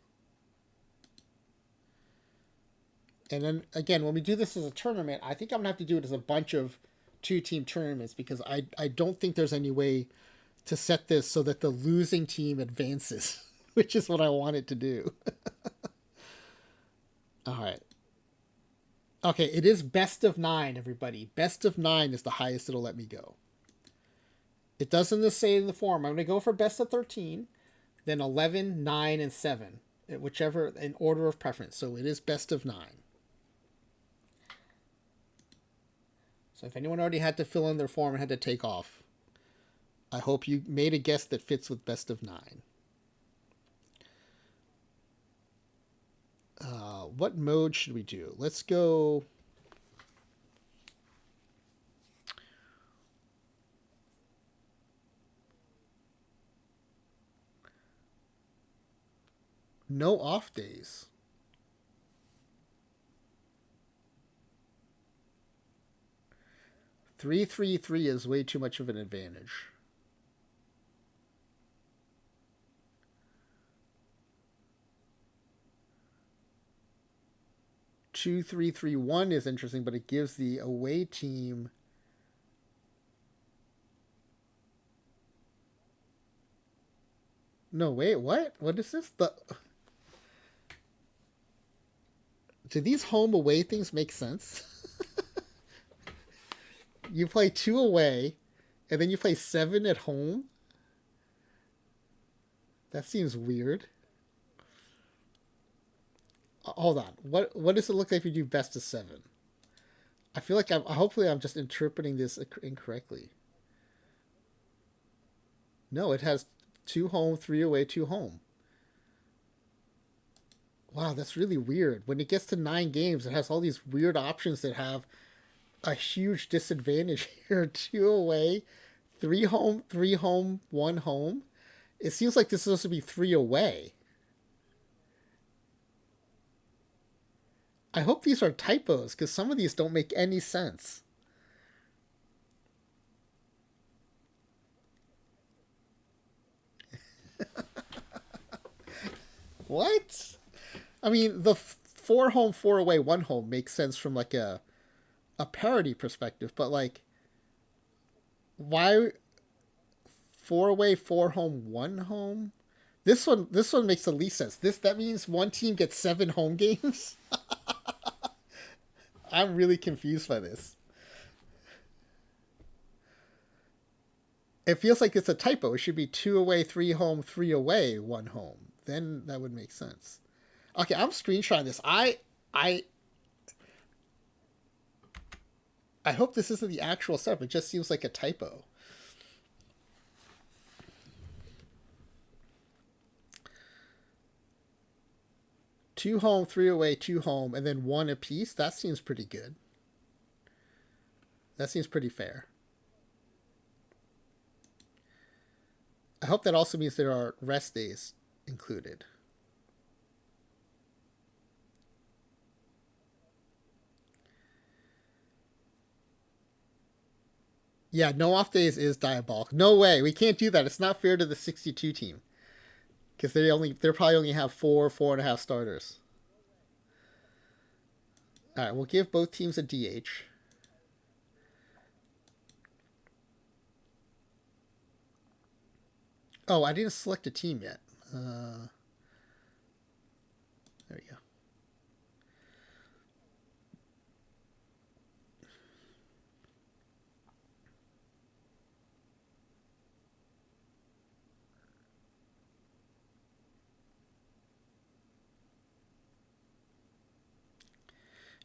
Speaker 1: And then, again, when we do this as a tournament, I think I'm going to have to do it as a bunch of two-team tournaments because I don't think there's any way to set this so that the losing team advances, which is what I want it to do. All right. Okay, it is best of 9, everybody. Best of 9 is the highest it'll let me go. It doesn't say in the form. I'm going to go for best of 13, then 11, 9, and 7, whichever in order of preference. So it is best of 9. So if anyone already had to fill in their form and had to take off, I hope you made a guess that fits with best of 9. What mode should we do? Let's go. No off days. 3-3-3 is way too much of an advantage. 2-3-3-1 is interesting, but it gives the away team. No, wait, what? What is this? Do these home away things make sense? You play 2 away, and then you play 7 at home? That seems weird. Hold on. What does it look like if you do best of 7? I feel like hopefully I'm just interpreting this incorrectly. No, it has 2 home, 3 away, 2 home. Wow, that's really weird. When it gets to 9 games, it has all these weird options that have a huge disadvantage here. 2 away, 3 home, 3 home, 1 home. It seems like this is supposed to be 3 away. I hope these are typos, because some of these don't make any sense. What? I mean, the 4 home, 4 away, 1 home makes sense from like a parity perspective, but like, why 4 away, 4 home, 1 home? This one makes the least sense. That means one team gets 7 home games. I'm really confused by this. It feels like it's a typo. It should be 2 away, 3 home, 3 away, 1 home. Then that would make sense. Okay, I'm screenshotting this. I hope this isn't the actual setup. It just seems like a typo. Two home, 3 away, 2 home, and then 1 apiece. That seems pretty good. That seems pretty fair. I hope that also means there are rest days included. Yeah, no off days is diabolical. No way. We can't do that. It's not fair to the 62 team. Because they probably only have 4.5 starters. Alright, we'll give both teams a DH. Oh, I didn't select a team yet. There we go.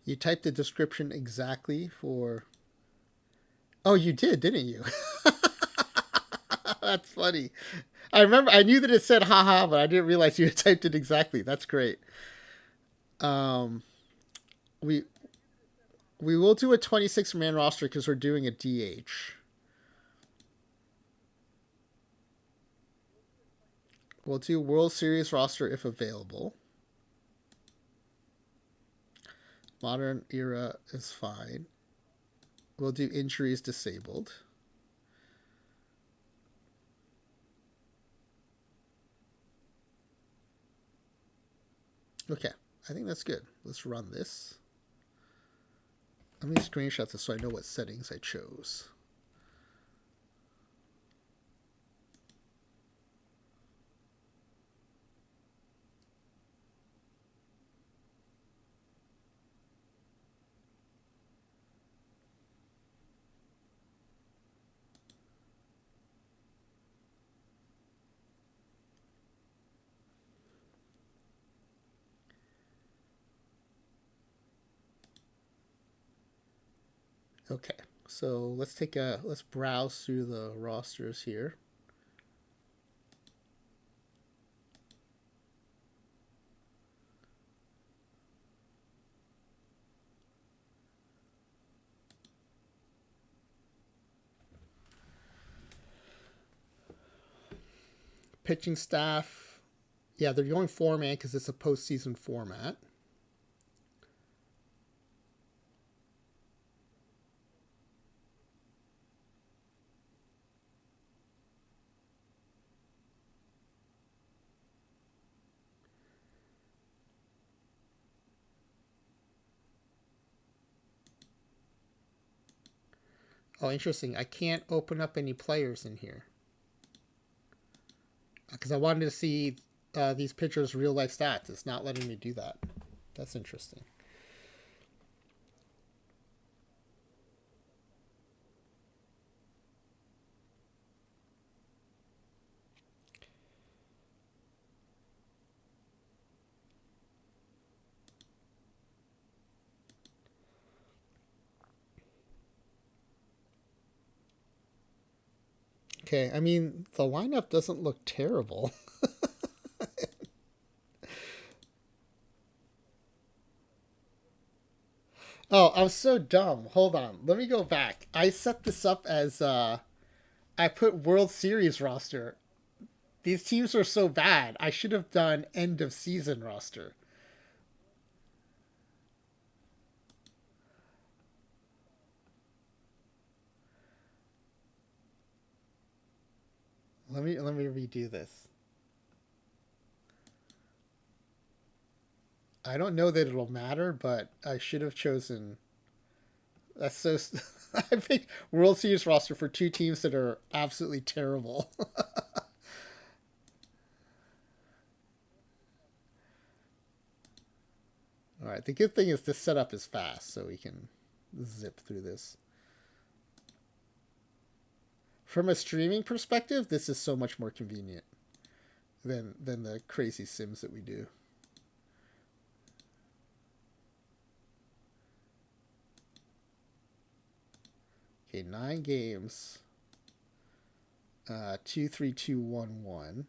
Speaker 1: You typed the description exactly for... Oh, you did, didn't you? That's funny. I knew that it said haha, but I didn't realize you had typed it exactly. That's great. We will do a 26-man roster because we're doing a DH. We'll do World Series roster if available. Modern era is fine. We'll do injuries disabled. Okay, I think that's good. Let's run this. Let me screenshot this so I know what settings I chose. Okay, so let's browse through the rosters here. Pitching staff, yeah, they're going 4-man because it's a postseason format. Oh, interesting. I can't open up any players in here because I wanted to see these pitchers' real life stats. It's not letting me do that. That's interesting. Okay, I mean, the lineup doesn't look terrible. Oh, I'm so dumb. Hold on. Let me go back. I set this up as I put World Series roster. These teams are so bad. I should have done end of season roster. Let me redo this. I don't know that it'll matter, but I should have chosen. That's so. I picked World Series roster for two teams that are absolutely terrible. All right. The good thing is this setup is fast, so we can zip through this. From a streaming perspective, this is so much more convenient than the crazy sims that we do. Okay, 9 games. 2-3-2-1-1.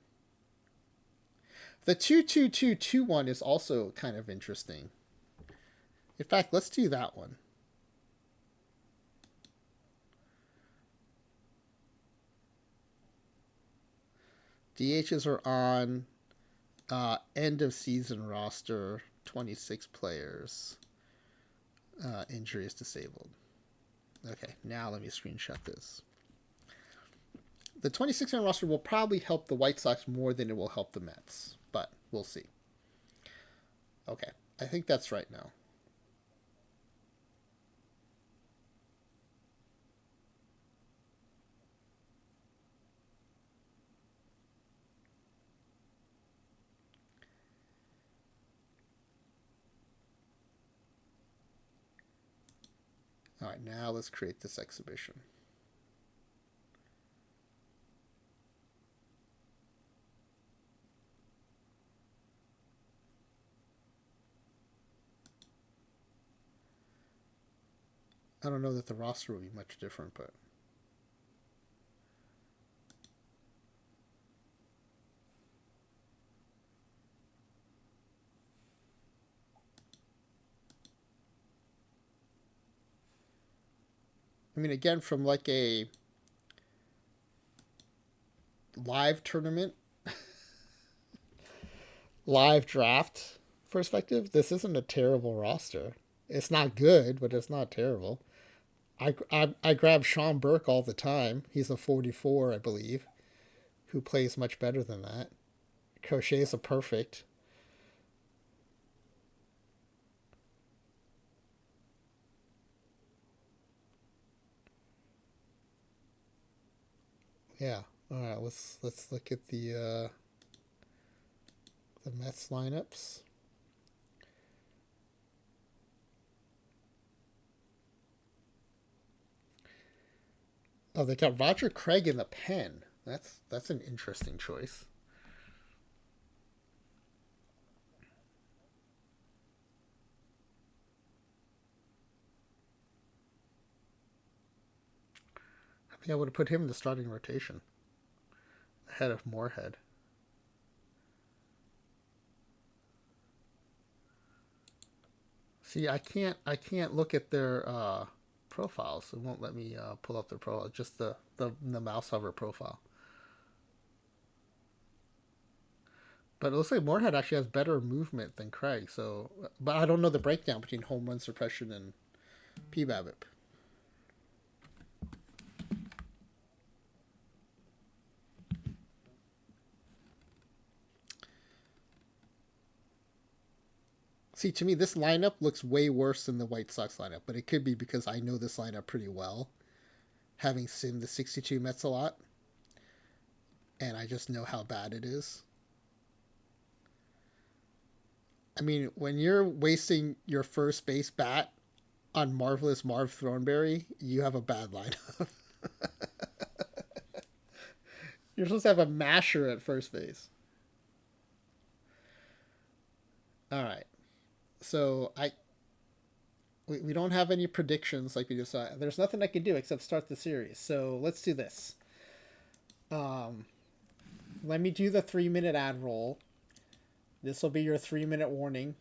Speaker 1: The 2-2-2-2-1 is also kind of interesting. In fact, let's do that one. DHs are on. End of season roster, 26 players. Injuries disabled. Okay, now let me screenshot this. The 26-man roster will probably help the White Sox more than it will help the Mets, but we'll see. Okay, I think that's right now. All right, now let's create this exhibition. I don't know that the roster will be much different, but I mean, again, from like a live tournament, live draft perspective, this isn't a terrible roster. It's not good, but it's not terrible. I grab Sean Burke all the time. He's a 44, I believe, who plays much better than that. Crochet is a perfect. Yeah. All right. Let's look at the Mets lineups. Oh, they got Roger Craig in the pen. That's an interesting choice. I think I would have put him in the starting rotation ahead of Moorhead. See, I can't look at their profiles. It won't let me pull up their profile. Just the mouse hover profile. But it looks like Moorhead actually has better movement than Craig. So, but I don't know the breakdown between home run suppression and PBABIP. See, to me, this lineup looks way worse than the White Sox lineup, but it could be because I know this lineup pretty well. having simmed the 62 Mets a lot, and I just know how bad it is. I mean, when you're wasting your first base bat on Marvelous Marv Thornberry, you have a bad lineup. You're supposed to have a masher at first base. All right. So we don't have any predictions like we just saw. There's nothing I can do except start the series. So let's do this. Let me do the 3-minute ad roll. This will be your 3-minute warning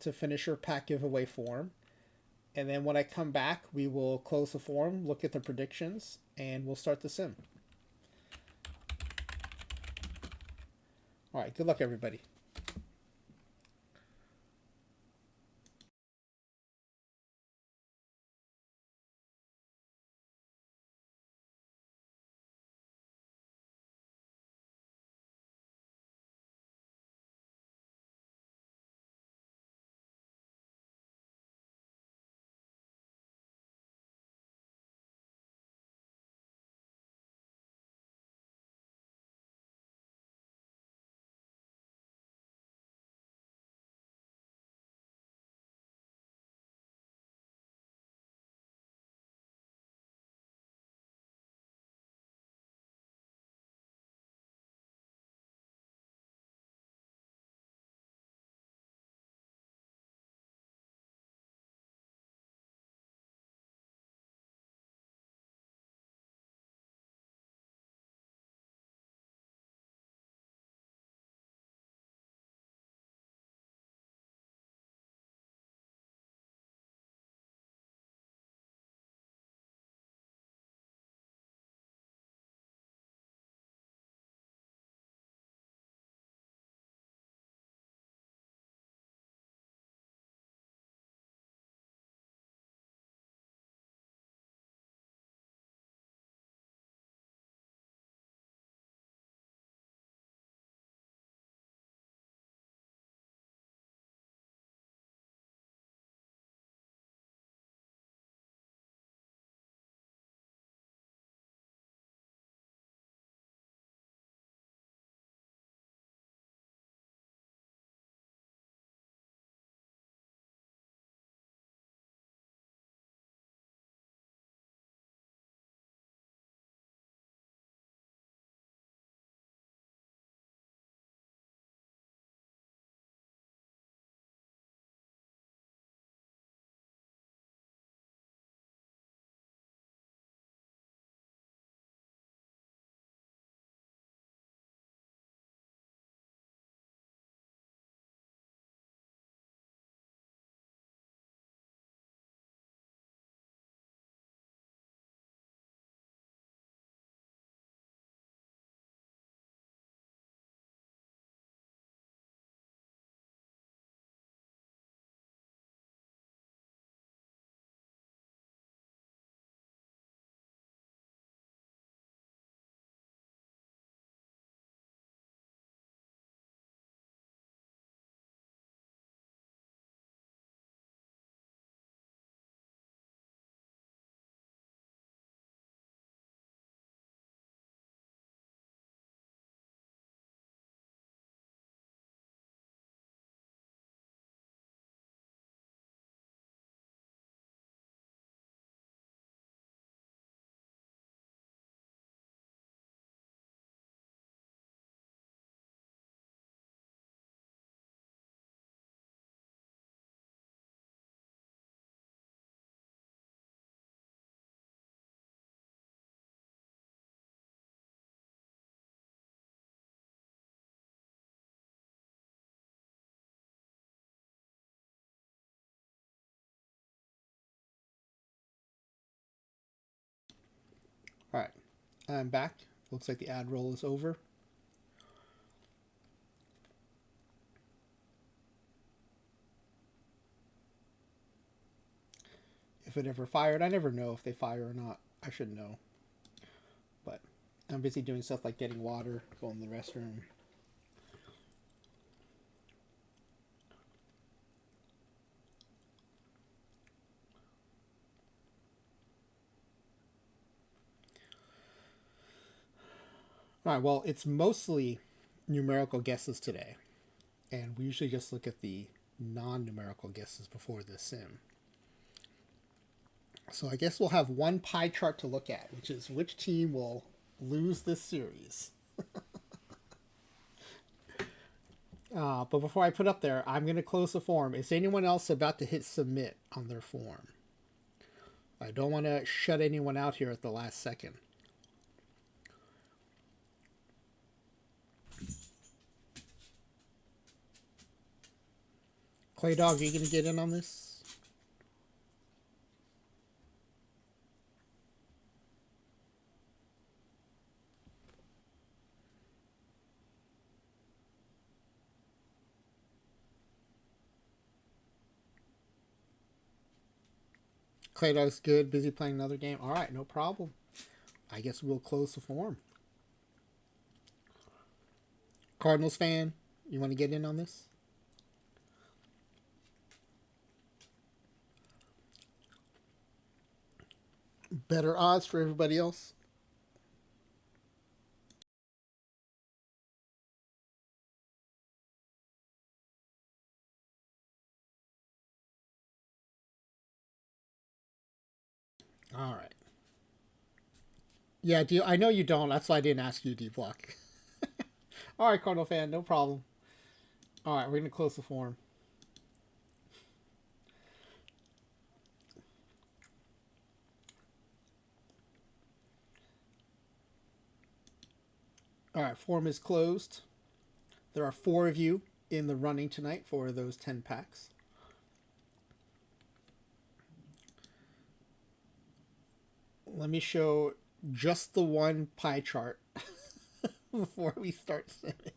Speaker 1: to finish your pack giveaway form. And then when I come back, we will close the form, look at the predictions, and we'll start the sim. All right, good luck, everybody. All right, I'm back. Looks like the ad roll is over. If it ever fired, I never know if they fire or not. I should know. But I'm busy doing stuff like getting water, going to the restroom. All right, well, it's mostly numerical guesses today. And we usually just look at the non-numerical guesses before the sim. So I guess we'll have one pie chart to look at, which is which team will lose this series. But before I put up there, I'm going to close the form. Is anyone else about to hit submit on their form? I don't want to shut anyone out here at the last second. Clay Dog, are you going to get in on this? Clay Dog's good. Busy playing another game. All right, no problem. I guess we'll close the form. Cardinals fan, you want to get in on this? Better odds for everybody else? All right. Yeah, I know you don't. That's why I didn't ask you, D-Block. All right, Cardinal fan, no problem. All right, we're going to close the form. All right, form is closed. There are 4 of you in the running tonight for those 10 packs. Let me show just the one pie chart before we start sending.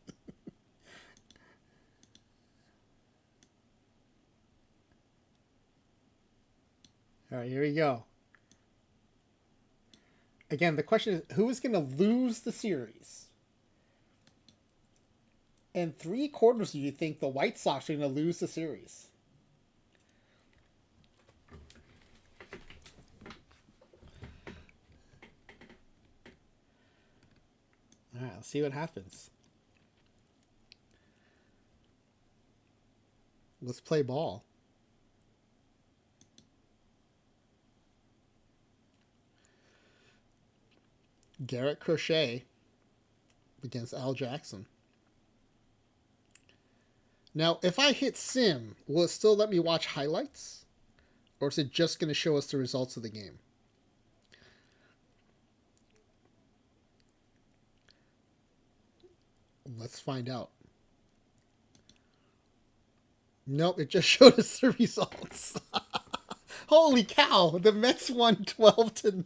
Speaker 1: All right, here we go. Again, the question is, who is going to lose the series? And 3/4 of you think the White Sox are going to lose the series. All right, let's see what happens. Let's play ball. Garrett Crochet against Al Jackson. Now, if I hit sim, will it still let me watch highlights? Or is it just going to show us the results of the game? Let's find out. Nope, it just showed us the results. Holy cow, the Mets won 12-0.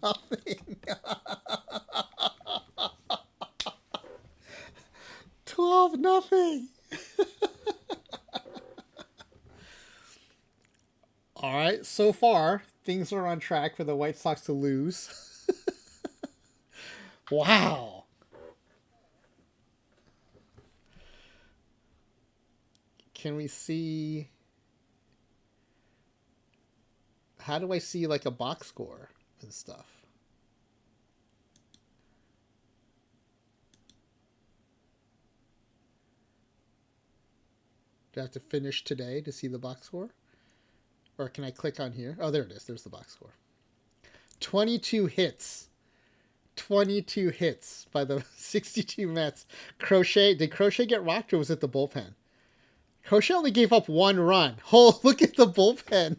Speaker 1: 12-0. All right, so far, things are on track for the White Sox to lose. Wow. Can we see... How do I see like a box score and stuff? Do I have to finish today to see the box score? Or can I click on here? Oh, there it is. There's the box score. 22 hits. 22 hits by the 62 Mets. Crochet, did Crochet get rocked or was it the bullpen? Crochet only gave up 1 run. Oh, look at the bullpen.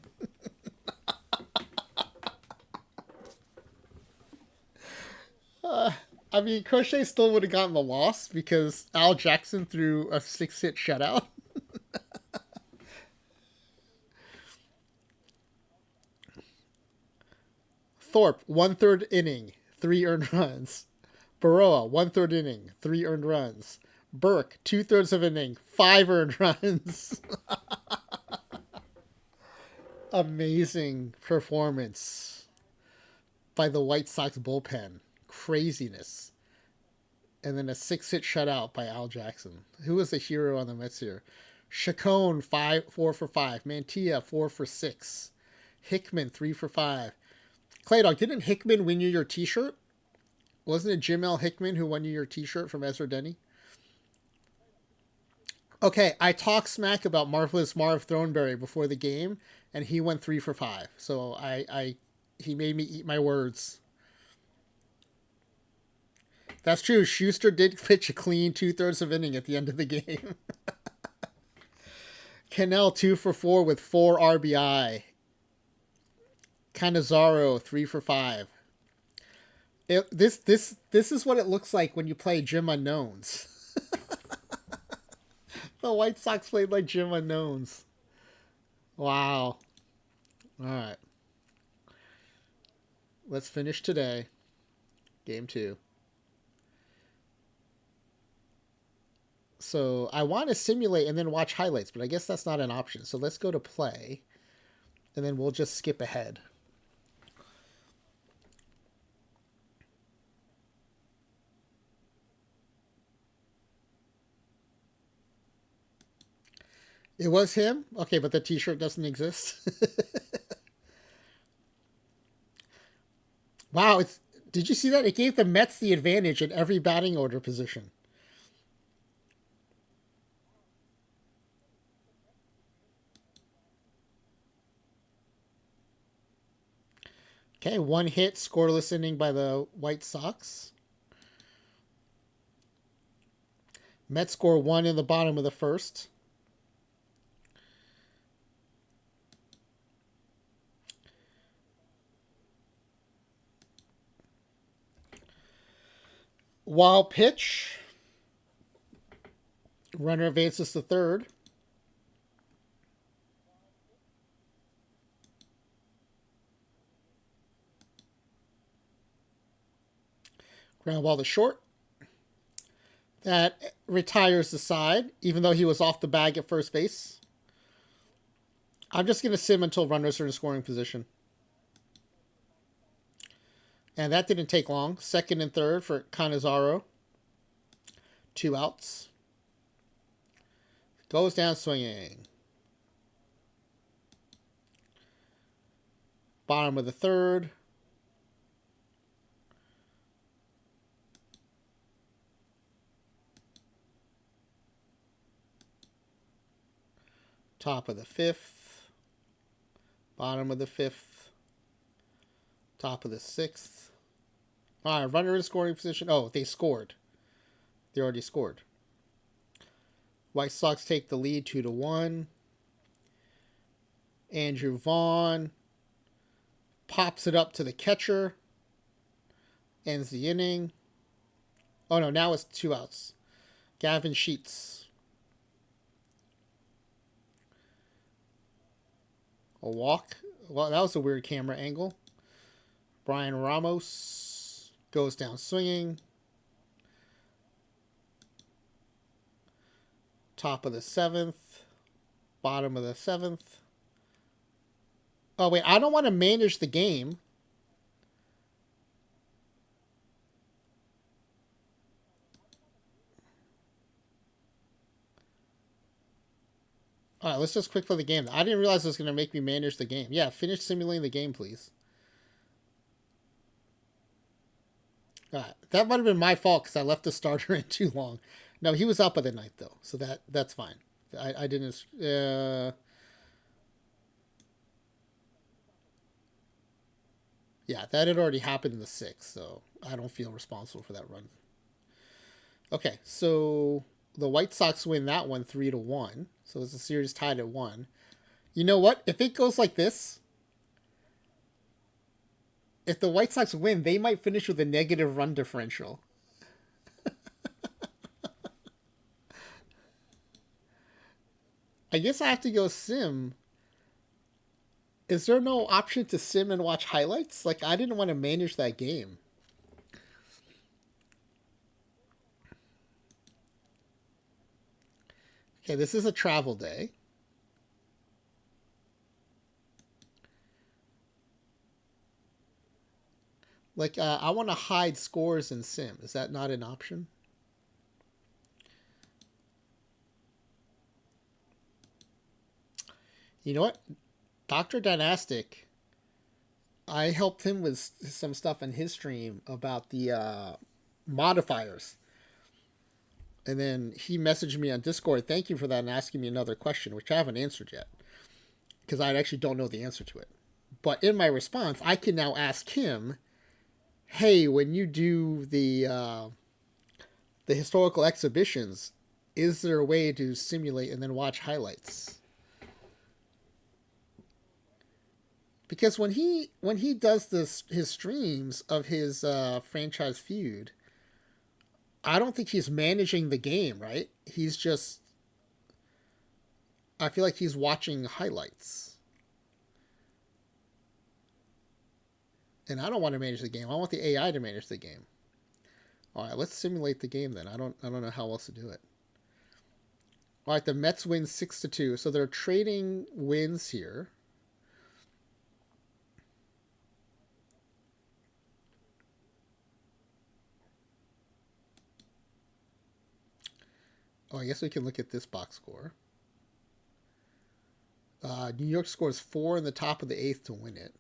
Speaker 1: I mean, Crochet still would have gotten the loss because Al Jackson threw a 6-hit shutout. Thorpe, 1/3 inning, 3 earned runs. Baroa, 1/3 inning, 3 earned runs. Burke, 2/3 of inning, 5 earned runs. Amazing performance by the White Sox bullpen. Craziness. And then a 6-hit shutout by Al Jackson. Who was the hero on the Mets here? Chacon, 4 for 5. Mantilla, 4 for 6. Hickman, 3 for 5. Claydog, didn't Hickman win you your T-shirt? Wasn't it Jim L. Hickman who won you your T-shirt from Ezra Denny? Okay, I talked smack about Marvelous Marv Thornberry before the game, and he went 3 for 5. So he made me eat my words. That's true. Schuster did pitch a clean 2/3 of inning at the end of the game. Cannell 2 for 4 with 4 RBI. Canizaro 3 for 5. This is what it looks like when you play Gym Unknowns. The White Sox played like Gym Unknowns. Wow. All right. Let's finish today. Game 2. So I want to simulate and then watch highlights, but I guess that's not an option. So let's go to play, and then we'll just skip ahead. It was him? Okay, but the T-shirt doesn't exist. Wow, did you see that? It gave the Mets the advantage in every batting order position. Okay, 1 hit, scoreless inning by the White Sox. Mets score 1 in the bottom of the first. Wild pitch. Runner advances to third. Ground ball to short. That retires the side, even though he was off the bag at first base. I'm just going to sim until runners are in scoring position. And that didn't take long. Second and third for Canizaro. 2 outs. Goes down swinging. Bottom of the third. Top of the fifth. Bottom of the fifth. Top of the sixth. All right, runner in scoring position. Oh, they scored. They already scored. White Sox take the lead 2-1. Andrew Vaughn pops it up to the catcher. Ends the inning. Oh no, now it's 2 outs. Gavin Sheets. A walk. Well, that was a weird camera angle. Brian Ramos goes down swinging. Top of the 7th. Bottom of the 7th. Oh, wait. I don't want to manage the game. All right, let's just quick play the game. I didn't realize it was going to make me manage the game. Yeah, finish simulating the game, please. All right, that might have been my fault because I left the starter in too long. No, he was up at the ninth, though, so that's fine. I didn't... yeah, that had already happened in the 6th, so I don't feel responsible for that run. Okay, so the White Sox win that one 3-1. So it's a series tied at 1. You know what? If it goes like this, if the White Sox win, they might finish with a negative run differential. I guess I have to go sim. Is there no option to sim and watch highlights? Like, I didn't want to manage that game. Okay, this is a travel day. Like, I want to hide scores in sim. Is that not an option? You know what? Dr. Dynastic I helped him with some stuff in his stream about the modifiers. And then he messaged me on Discord, thank you for that, and asking me another question, which I haven't answered yet because I actually don't know the answer to it. But in my response, I can now ask him, "Hey, when you do the historical exhibitions, is there a way to simulate and then watch highlights?" Because when he does this his streams of his franchise feud, I don't think he's managing the game, right? He's just I feel like he's watching highlights. And I don't want to manage the game. I want the AI to manage the game. All right, let's simulate the game then. I don't know how else to do it. All right, the Mets win 6-2. So they're trading wins here. Oh, I guess we can look at this box score. New York scores 4 in the top of the 8th to win it.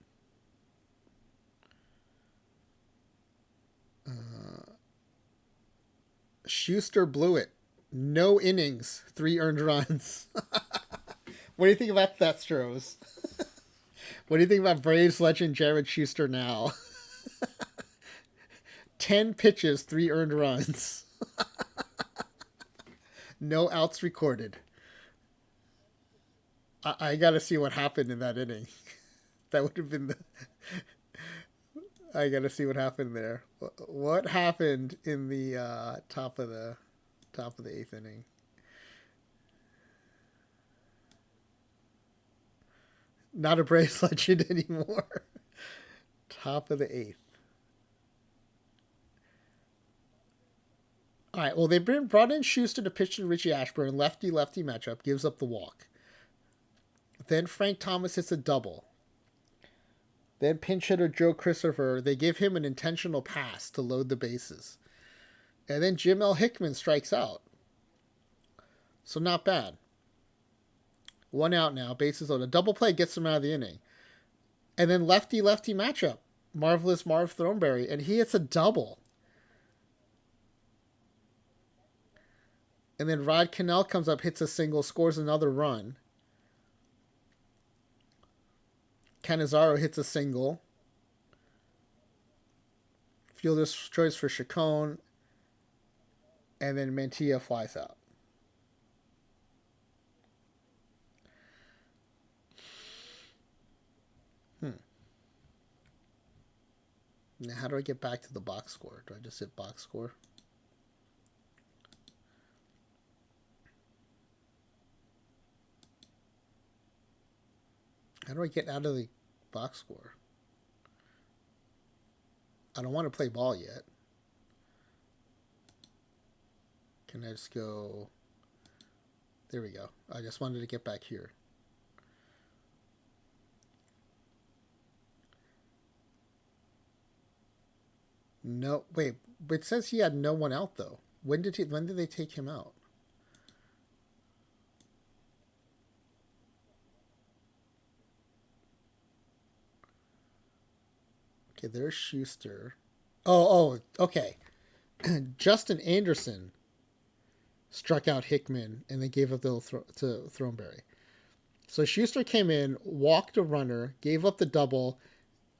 Speaker 1: Schuster blew it. No innings, 3 earned runs. What do you think about that, Stros? What do you think about Braves legend Jared Schuster now? 10 pitches, 3 earned runs. No outs recorded. I got to see what happened in that inning. That would have been the. I got to see what happened there. What happened in the top of the 8th inning? Not a Braves legend anymore. Top of the 8th. All right. Well, they brought in Schuster to pitch to Richie Ashburn. Lefty lefty matchup, gives up the walk. Then Frank Thomas hits a double. Then pinch hitter Joe Christopher, they give him an intentional pass to load the bases. And then Jim L. Hickman strikes out. So not bad. 1 out now, bases loaded. A double play gets him out of the inning. And then lefty lefty matchup. Marvelous Marv Thornberry, and he hits a double. And then Rod Cannell comes up, hits a single, scores another run. Canizaro hits a single. Fielder's choice for Chacon. And then Mantilla flies out. Now, how do I get back to the box score? Do I just hit box score? How do I get out of the box score? I don't want to play ball yet. Can I just go? There we go. I just wanted to get back here. No, wait. But it says he had no one out though. When did they take him out? Okay, there's Schuster. Okay. Justin Anderson struck out Hickman and they gave up to Throneberry. So Schuster came in, walked a runner, gave up the double,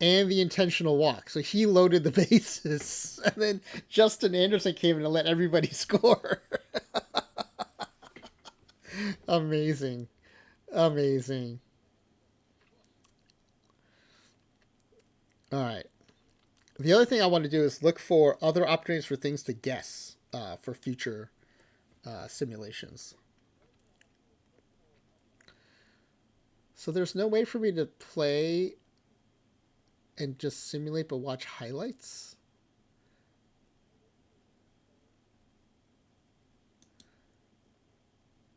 Speaker 1: and the intentional walk. So he loaded the bases. And then Justin Anderson came in and let everybody score. Amazing. Amazing. All right. The other thing I want to do is look for other opportunities for things to guess for future simulations. So there's no way for me to play and just simulate but watch highlights?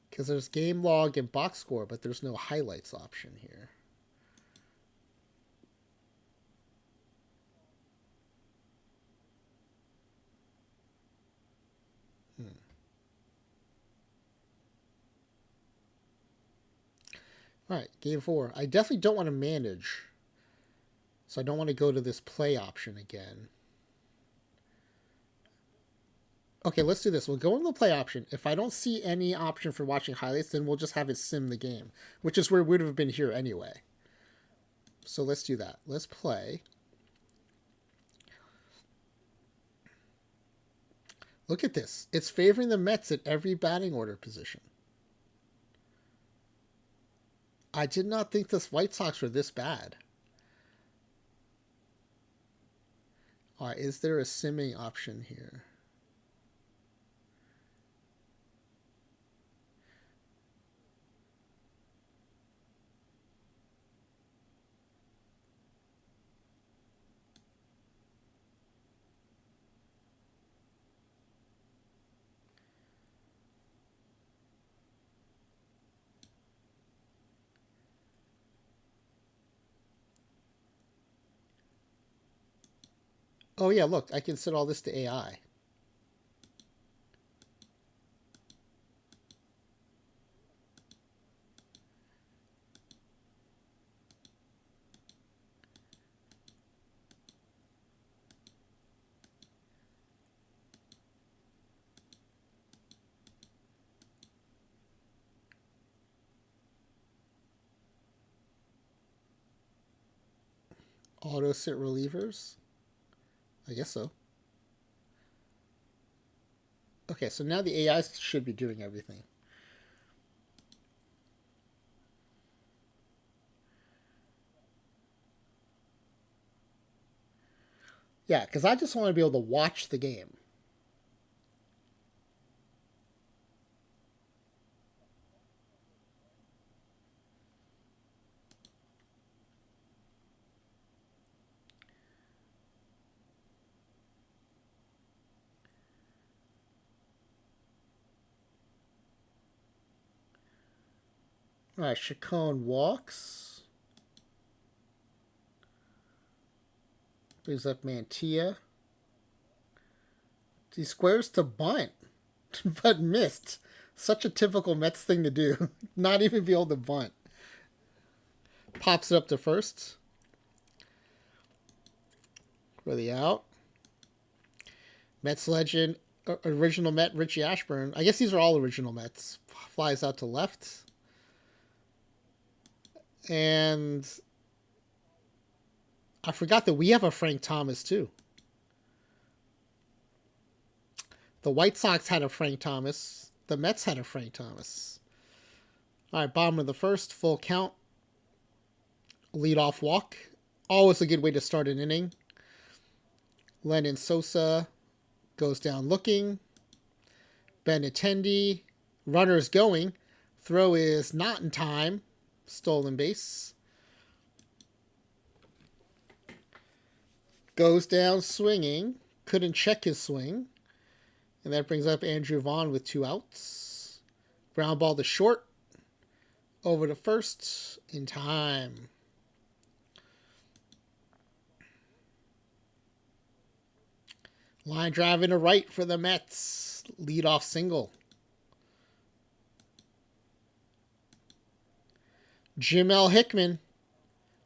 Speaker 1: Because there's game log and box score, but there's no highlights option here. All right, game 4. I definitely don't want to manage So I don't want to go to this play option again. Okay, let's do this. We'll go in the play option. If I don't see any option for watching highlights, then we'll just have it sim the game, which is where we would have been here anyway. So let's do that. Let's play. Look at this. It's favoring the Mets at every batting order position. I did not think the White Sox were this bad. All right, is there a simming option here? Oh yeah, look, I can set all this to AI. Auto sit relievers? I guess so. Okay, so now the AI should be doing everything. Yeah, because I just want to be able to watch the game. All right, Chacon walks. Brings up Mantilla. He squares to bunt, but missed. Such a typical Mets thing to do. Not even be able to bunt. Pops it up to first. For the out. Mets legend, original Met Richie Ashburn. I guess these are all original Mets. Flies out to left. And I forgot that we have a Frank Thomas too. The White Sox had a Frank Thomas. The Mets had a Frank Thomas. All right, bottom of the first, full count. Leadoff walk. Always a good way to start an inning. Lennon Sosa goes down looking. Benintendi. Runner's going. Throw is not in time. Stolen base. Goes down swinging. Couldn't check his swing. And that brings up Andrew Vaughn with 2 outs. Ground ball to short. Over to first in time. Line drive into right for the Mets. Leadoff single. Jim L. Hickman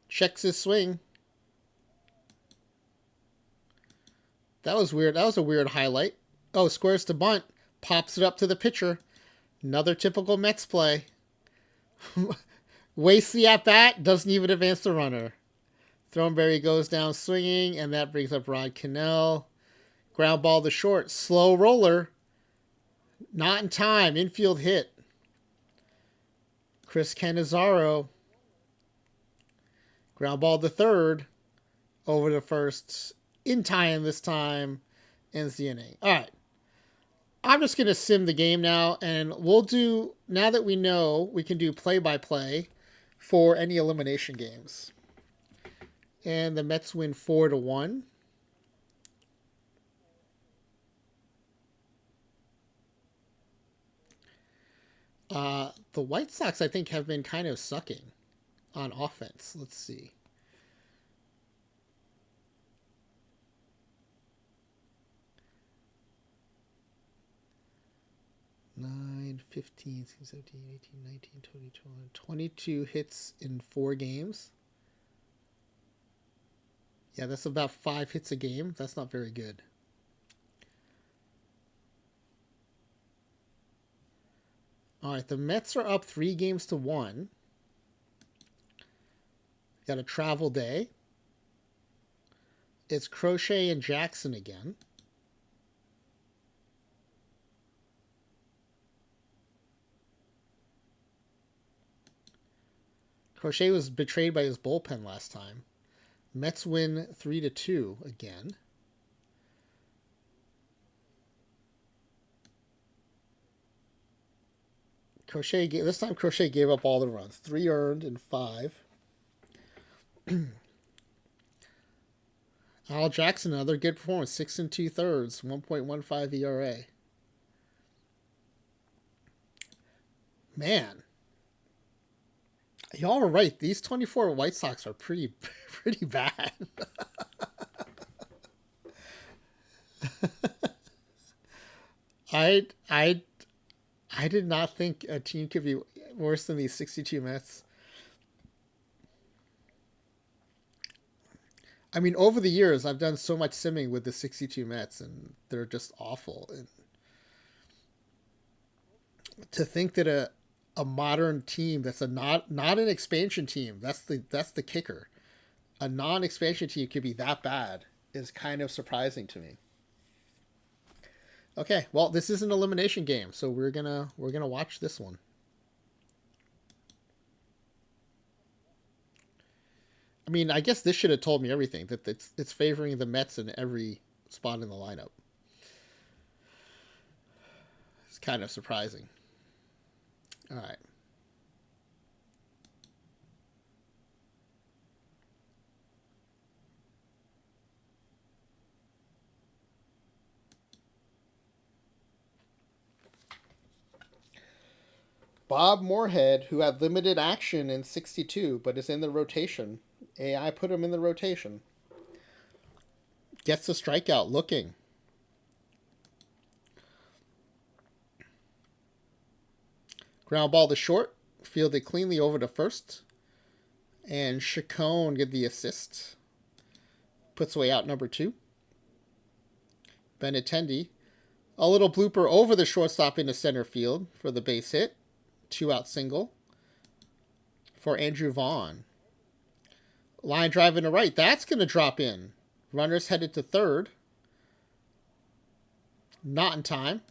Speaker 1: checks his swing. That was weird. That was a weird highlight. Oh, squares to bunt. Pops it up to the pitcher. Another typical Mets play. Wastes the at-bat. Doesn't even advance the runner. Thornberry goes down swinging, and that brings up Rod Cannell. Ground ball to short. Slow roller. Not in time. Infield hit. Chris Cannizzaro. Ground ball to third. Over to first. In time this time. Ends the inning. All right. I'm just going to sim the game now, and we'll do, now that we know, we can do play-by-play for any elimination games. And the Mets win 4-1. The White Sox, I think, have been kind of sucking on offense. Let's see. Nine, 15, 17, 18, 19, 20, 22 hits in 4 games. Yeah, that's about 5 hits a game. That's not very good. All right, the Mets are up 3 games to 1. Got a travel day. It's Crochet and Jackson again. Crochet was betrayed by his bullpen last time. Mets win 3-2 again. This time Crochet gave up all the runs. 3 earned and 5. Al Jackson, another good performance. 6 2/3, 1.15 ERA. Man, y'all were right. These 24 White Sox are pretty bad. I I I did not think a team could be worse than these 62 Mets. I mean, over the years, I've done so much simming with the 62 Mets, and they're just awful. And to think that a modern team that's not an expansion team, that's the kicker. A non-expansion team could be that bad is kind of surprising to me. Okay, well, this is an elimination game, so we're gonna watch this one. I mean, I guess this should have told me everything, that it's favoring the Mets in every spot in the lineup. It's kind of surprising. All right. Bob Moorhead, who had limited action in 62 but is in the rotation. AI put him in the rotation. Gets the strikeout looking. Ground ball to short. Fielded cleanly over to first. And Chacon get the assist. Puts away out number 2. Benintendi. A little blooper over the shortstop into center field for the base hit. 2-out single for Andrew Vaughn. Line drive into right. That's going to drop in. Runners headed to third. Not in time.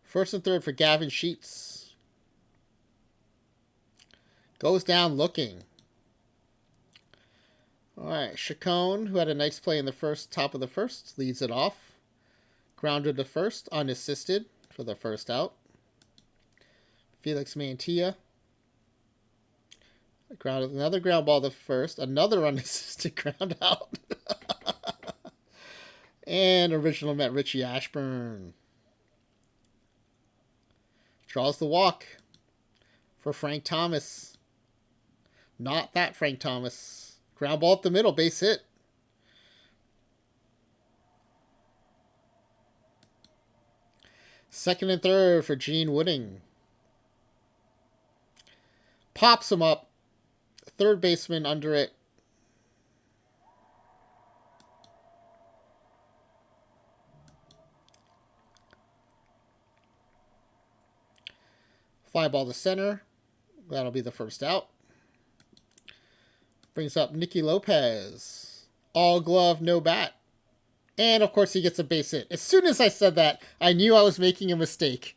Speaker 1: First and third for Gavin Sheets. Goes down looking. All right. Chacon, who had a nice play in the top of the first, leads it off. Grounded to first, unassisted for the first out. Felix Mantilla. Another ground ball to first. Another unassisted ground out. And original Met Richie Ashburn. Draws the walk for Frank Thomas. Not that Frank Thomas. Ground ball up the middle. Base hit. Second and third for Gene Wooding. Pops him up. Third baseman under it. Fly ball to center. That'll be the first out. Brings up Nicky Lopez. All glove, no bat. And, of course, he gets a base hit. As soon as I said that, I knew I was making a mistake.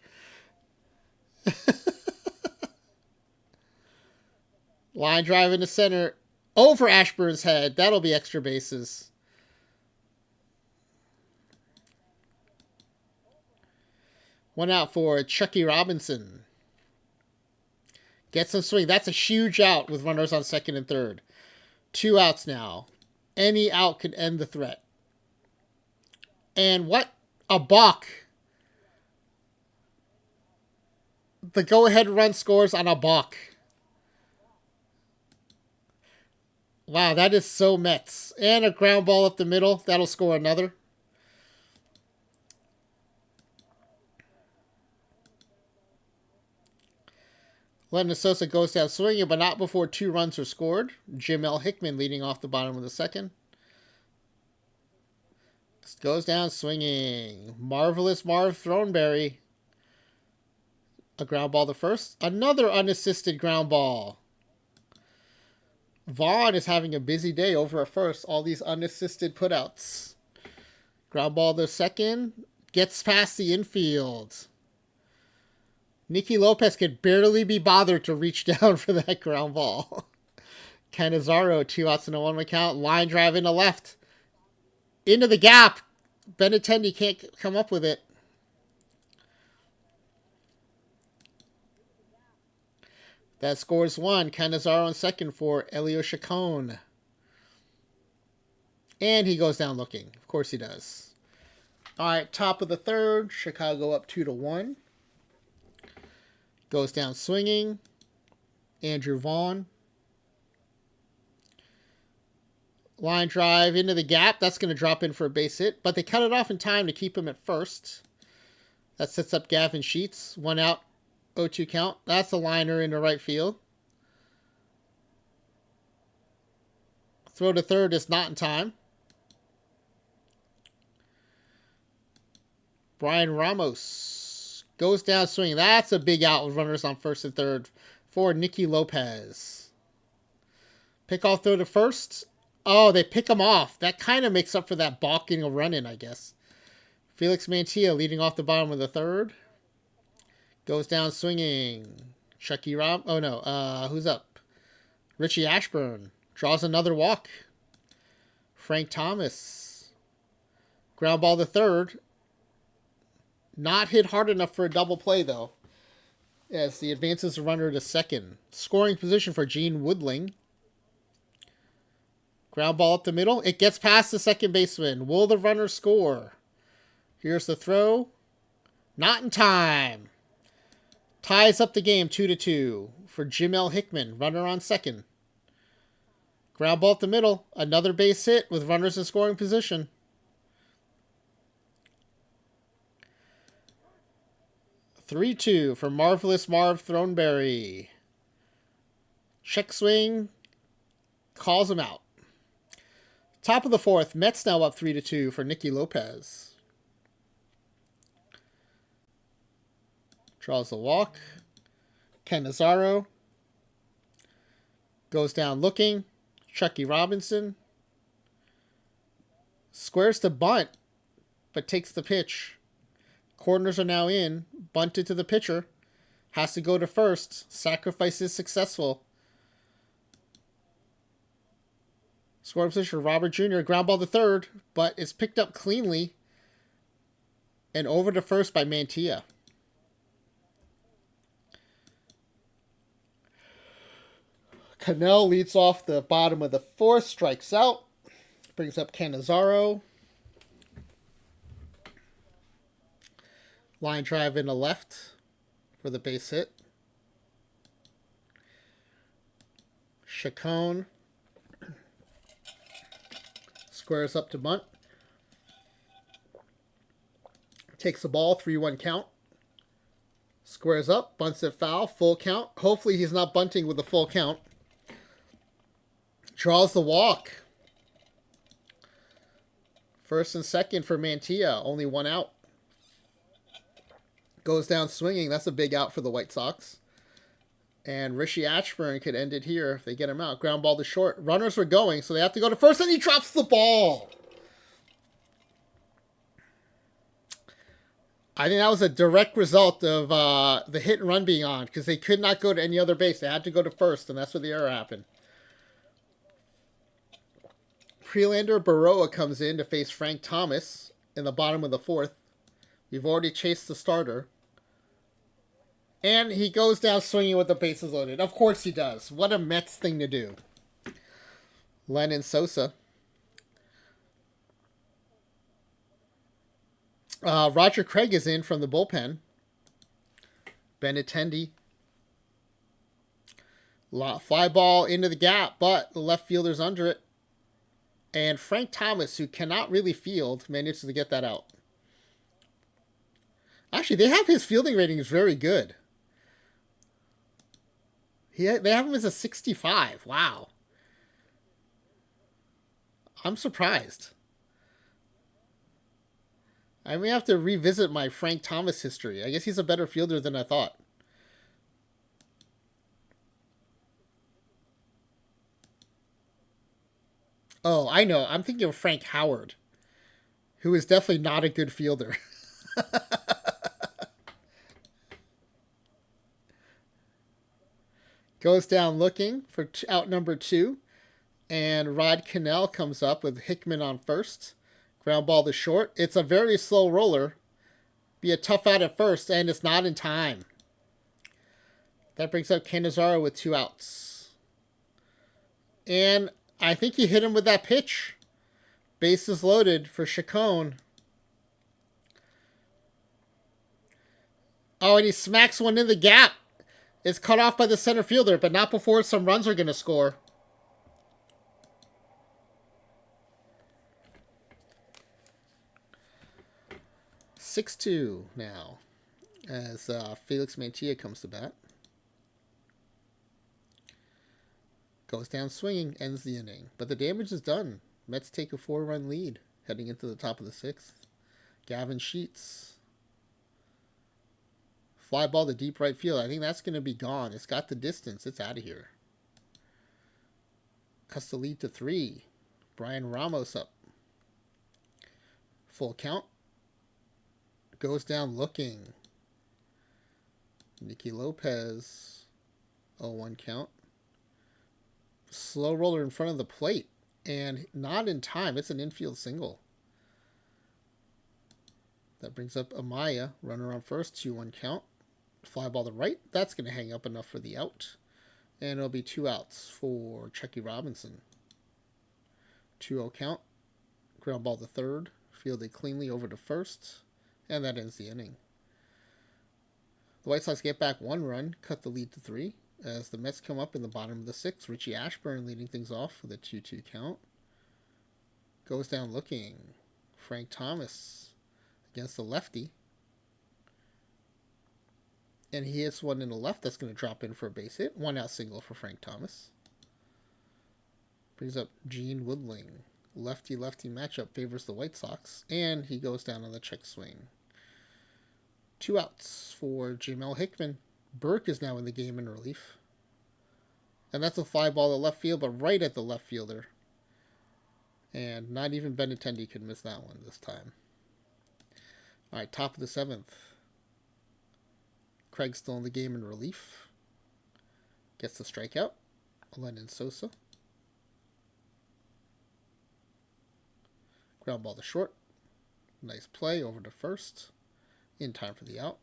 Speaker 1: Line drive into center. Over Ashburn's head. That'll be extra bases. One out for Chucky Robinson. Gets some swing. That's a huge out with runners on second and third. 2 outs now. Any out could end the threat. And what a balk. The go-ahead run scores on a balk. Wow, that is so Mets. And a ground ball up the middle. That'll score another. Lennon Sosa goes down swinging, but not before 2 runs are scored. Jim L. Hickman leading off the bottom of the second. Goes down swinging. Marvelous Marv Throneberry. A ground ball to first. Another unassisted ground ball. Vaughn is having a busy day over at first. All these unassisted putouts. Ground ball to second. Gets past the infield. Nicky Lopez could barely be bothered to reach down for that ground ball. Canizaro, 2 outs and a 1 count. Line drive into left. Into the gap. Benintendi can't come up with it. That scores 1. Canizaro on second for Elio Chacon. And he goes down looking. Of course he does. All right, top of the third. Chicago up 2-1. Goes down swinging. Andrew Vaughn. Line drive into the gap. That's going to drop in for a base hit. But they cut it off in time to keep him at first. That sets up Gavin Sheets. 1 out, 0-2 count. That's a liner into right field. Throw to third is not in time. Brian Ramos goes down swinging. That's a big out with runners on first and third for Nicky Lopez. Pick off throw to first. Oh, they pick him off. That kind of makes up for that balking a run in, I guess. Felix Mantilla leading off the bottom of the third. Goes down swinging. Chucky Rob. Oh, no. Who's up? Richie Ashburn. Draws another walk. Frank Thomas. Ground ball to third. Not hit hard enough for a double play, though. As the advances the runner to second. Scoring position for Gene Woodling. Ground ball up the middle. It gets past the second baseman. Will the runner score? Here's the throw. Not in time. Ties up the game 2-2 for Jim L. Hickman. Runner on second. Ground ball up the middle. Another base hit with runners in scoring position. (3-2) for Marvelous Marv Throneberry. Check swing. Calls him out. Top of the fourth. Mets now up 3-2 for Nicky Lopez. Draws the walk. Canizaro. Goes down looking. Chucky Robinson. Squares to bunt, but takes the pitch. Corners are now in. Bunted to the pitcher. Has to go to first. Sacrifice is successful. Scoring position for Robert Jr. Ground ball to third, but it's picked up cleanly. And over to first by Mantilla. Cannell leads off the bottom of the fourth, strikes out. Brings up Canizaro. Line drive into left for the base hit. Chacon. Squares up to bunt. Takes the ball, 3-1 count. Squares up, bunts it foul, full count. Hopefully he's not bunting with a full count. Draws the walk. First and second for Mantilla, only 1 out. Goes down swinging, that's a big out for the White Sox. And Richie Ashburn could end it here if they get him out. Ground ball to short. Runners were going, so they have to go to first, and he drops the ball. I think that was a direct result of the hit and run being on, because they could not go to any other base. They had to go to first, and that's where the error happened. Prelander Baroa comes in to face Frank Thomas in the bottom of the fourth. We've already chased the starter. And he goes down swinging with the bases loaded. Of course he does. What a Mets thing to do. Lennon Sosa. Roger Craig is in from the bullpen. Benintendi. Fly ball into the gap, but the left fielder's under it. And Frank Thomas, who cannot really field, manages to get that out. Actually, they have his fielding ratings very good. They have him as a 65. Wow. I'm surprised. I may have to revisit my Frank Thomas history. I guess he's a better fielder than I thought. Oh, I know. I'm thinking of Frank Howard, who is definitely not a good fielder. Goes down looking for out number 2, and Rod Cannell comes up with Hickman on first. Ground ball to short. It's a very slow roller. Be a tough out at first, and it's not in time. That brings up Canizaro with 2 outs. And I think he hit him with that pitch. Bases loaded for Chacon. Oh, and he smacks one in the gap. It's cut off by the center fielder, but not before some runs are going to score. (6-2) now, as Felix Mantilla comes to bat. Goes down swinging, ends the inning. But the damage is done. Mets take a 4-run lead heading into the top of the 6th. Gavin Sheets. Fly ball to deep right field. I think that's going to be gone. It's got the distance. It's out of here. Cuts the lead to 3. Brian Ramos up. Full count. Goes down looking. Nicky Lopez. 0-1 count. Slow roller in front of the plate. And not in time. It's an infield single. That brings up Amaya. Runner on first. 2-1 count. Fly ball to right. That's going to hang up enough for the out. And it'll be 2 outs for Chucky Robinson. 2-0 count. Ground ball to third. Fielded cleanly over to first. And that ends the inning. The White Sox get back 1 run. Cut the lead to 3. As the Mets come up in the bottom of the 6th. Richie Ashburn leading things off with a 2-2 count. Goes down looking. Frank Thomas against the lefty. And he hits one in the left that's going to drop in for a base hit. 1-out single for Frank Thomas. Brings up Gene Woodling. Lefty-lefty matchup favors the White Sox. And he goes down on the check swing. 2 outs for Jamel Hickman. Burke is now in the game in relief. And that's a fly ball to left field, but right at the left fielder. And not even Benintendi could miss that one this time. All right, top of the 7th. Craig's still in the game in relief. Gets the strikeout. Lennon Sosa. Ground ball to short. Nice play over to first. In time for the out.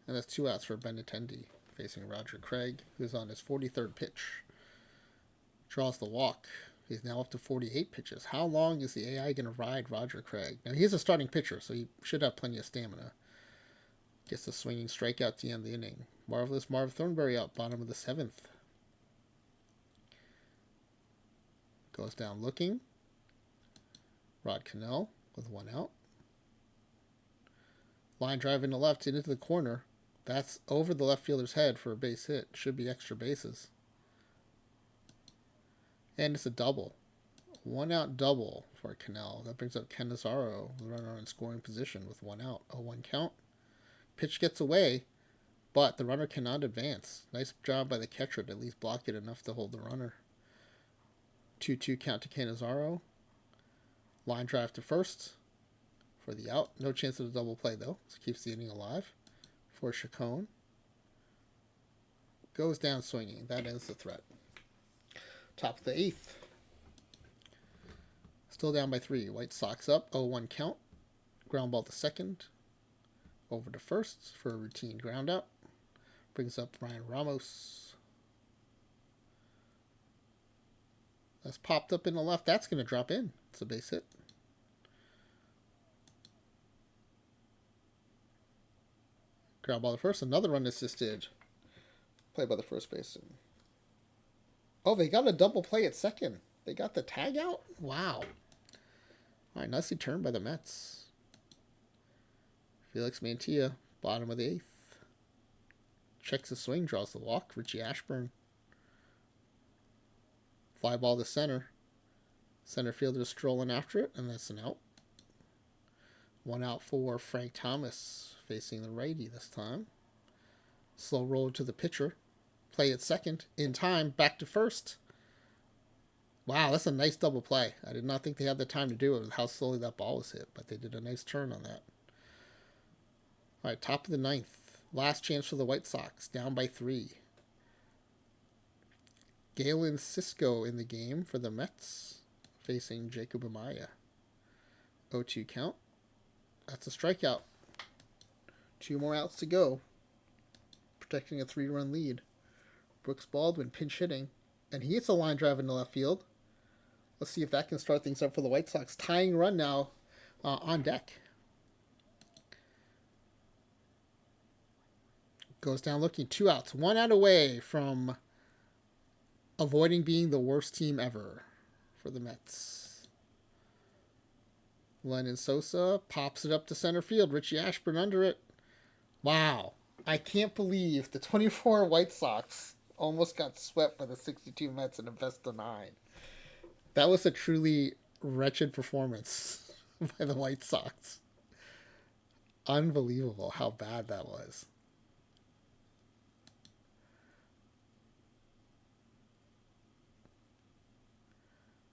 Speaker 1: And that's 2 outs for Benintendi facing Roger Craig, who's on his 43rd pitch. Draws the walk. He's now up to 48 pitches. How long is the AI going to ride Roger Craig? Now, he's a starting pitcher, so he should have plenty of stamina. Gets a swinging strikeout to end the inning. Marvelous Marv Thornberry out bottom of the 7th. Goes down looking. Rod Cannell with 1 out. Line drive in the left into the corner. That's over the left fielder's head for a base hit. Should be extra bases. And it's a double. 1-out double for Cannell. That brings up Canizaro, the runner in scoring position with 1 out. 0-1 count. Pitch gets away, but the runner cannot advance. Nice job by the catcher to at least block it enough to hold the runner. 2-2 count to Canizaro. Line drive to first for the out. No chance of a double play, though. So keeps the inning alive for Chacon. Goes down swinging. That ends the threat. Top of the 8th. Still down by 3. White Sox up. 0-1 count. Ground ball to second. Over to first for a routine ground out. Brings up Brian Ramos. That's popped up in the left. That's going to drop in. It's a base hit. Ground ball to first. Another run assisted. Play by the first baseman. Oh, they got a double play at second. They got the tag out? Wow. All right, nicely turned by the Mets. Felix Mantilla, bottom of the 8th. Checks the swing, draws the walk. Richie Ashburn. Fly ball to center. Center fielder is strolling after it, and that's an out. One out for Frank Thomas, facing the righty this time. Slow roll to the pitcher. Play at second. In time. Back to first. Wow, that's a nice double play. I did not think they had the time to do it with how slowly that ball was hit, but they did a nice turn on that. All right, top of the ninth. Last chance for the White Sox. Down by 3. Galen Cisco in the game for the Mets, facing Jacob Amaya. 0-2 count. That's a strikeout. 2 more outs to go. Protecting a 3-run lead. Brooks Baldwin pinch hitting. And he hits a line drive into left field. Let's see if that can start things up for the White Sox. Tying run now on deck. Goes down looking. 2 outs. 1 out away from avoiding being the worst team ever for the Mets. Lennon Sosa pops it up to center field. Richie Ashburn under it. Wow. I can't believe the 24 White Sox almost got swept by the 62 Mets in a best of 9. That was a truly wretched performance by the White Sox. Unbelievable how bad that was.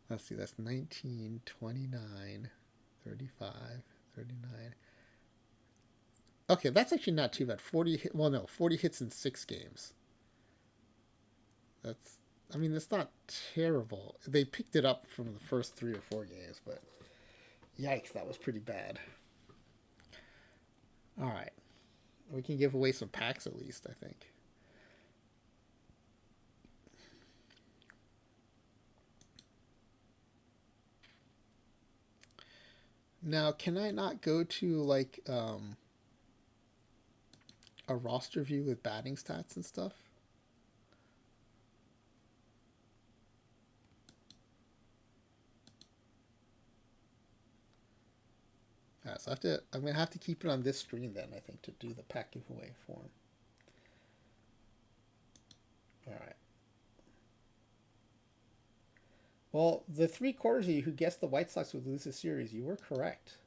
Speaker 1: Let's see, that's 19, 29, 35, 39. Okay, that's actually not too bad. 40 hits in 6 games. That's not terrible. They picked it up from the first 3 or 4 games, but yikes, that was pretty bad. All right. We can give away some packs at least, I think. Now, can I not go to like a roster view with batting stats and stuff? Alright, so I'm gonna have to keep it on this screen then, I think, to do the pack giveaway form. Alright. Well, the 3/4 of you who guessed the White Sox would lose the series, you were correct.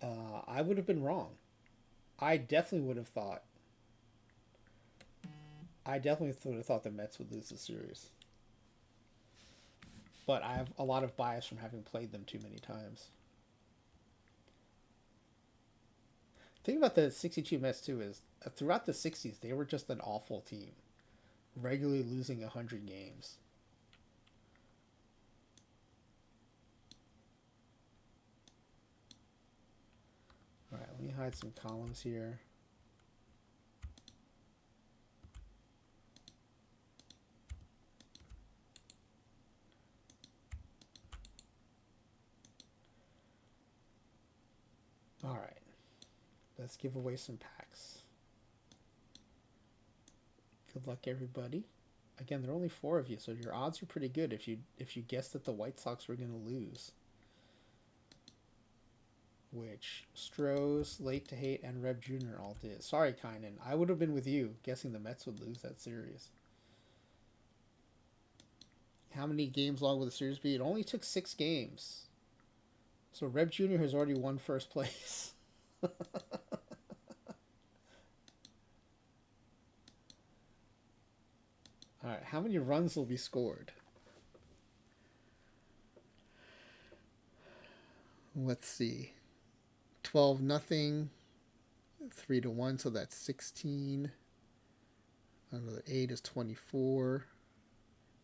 Speaker 1: I would have been wrong. I definitely would have thought the Mets would lose the series. But I have a lot of bias from having played them too many times. The thing about the 62 Mets too is throughout the 60s they were just an awful team, regularly losing 100 games. All right, let me hide some columns here. All right, let's give away some packs. Good luck, everybody. Again, there are only 4 of you, so your odds are pretty good if you guessed that the White Sox were going to lose. Which Strohs, Late to Hate, and Reb Jr. all did. Sorry, Kynan. I would have been with you, guessing the Mets would lose that series. How many games long will the series be? It only took 6 games. So Reb Jr. has already won first place. Alright, how many runs will be scored? Let's see. 12-0. 3-1, so that's 16. Another 8 is 24.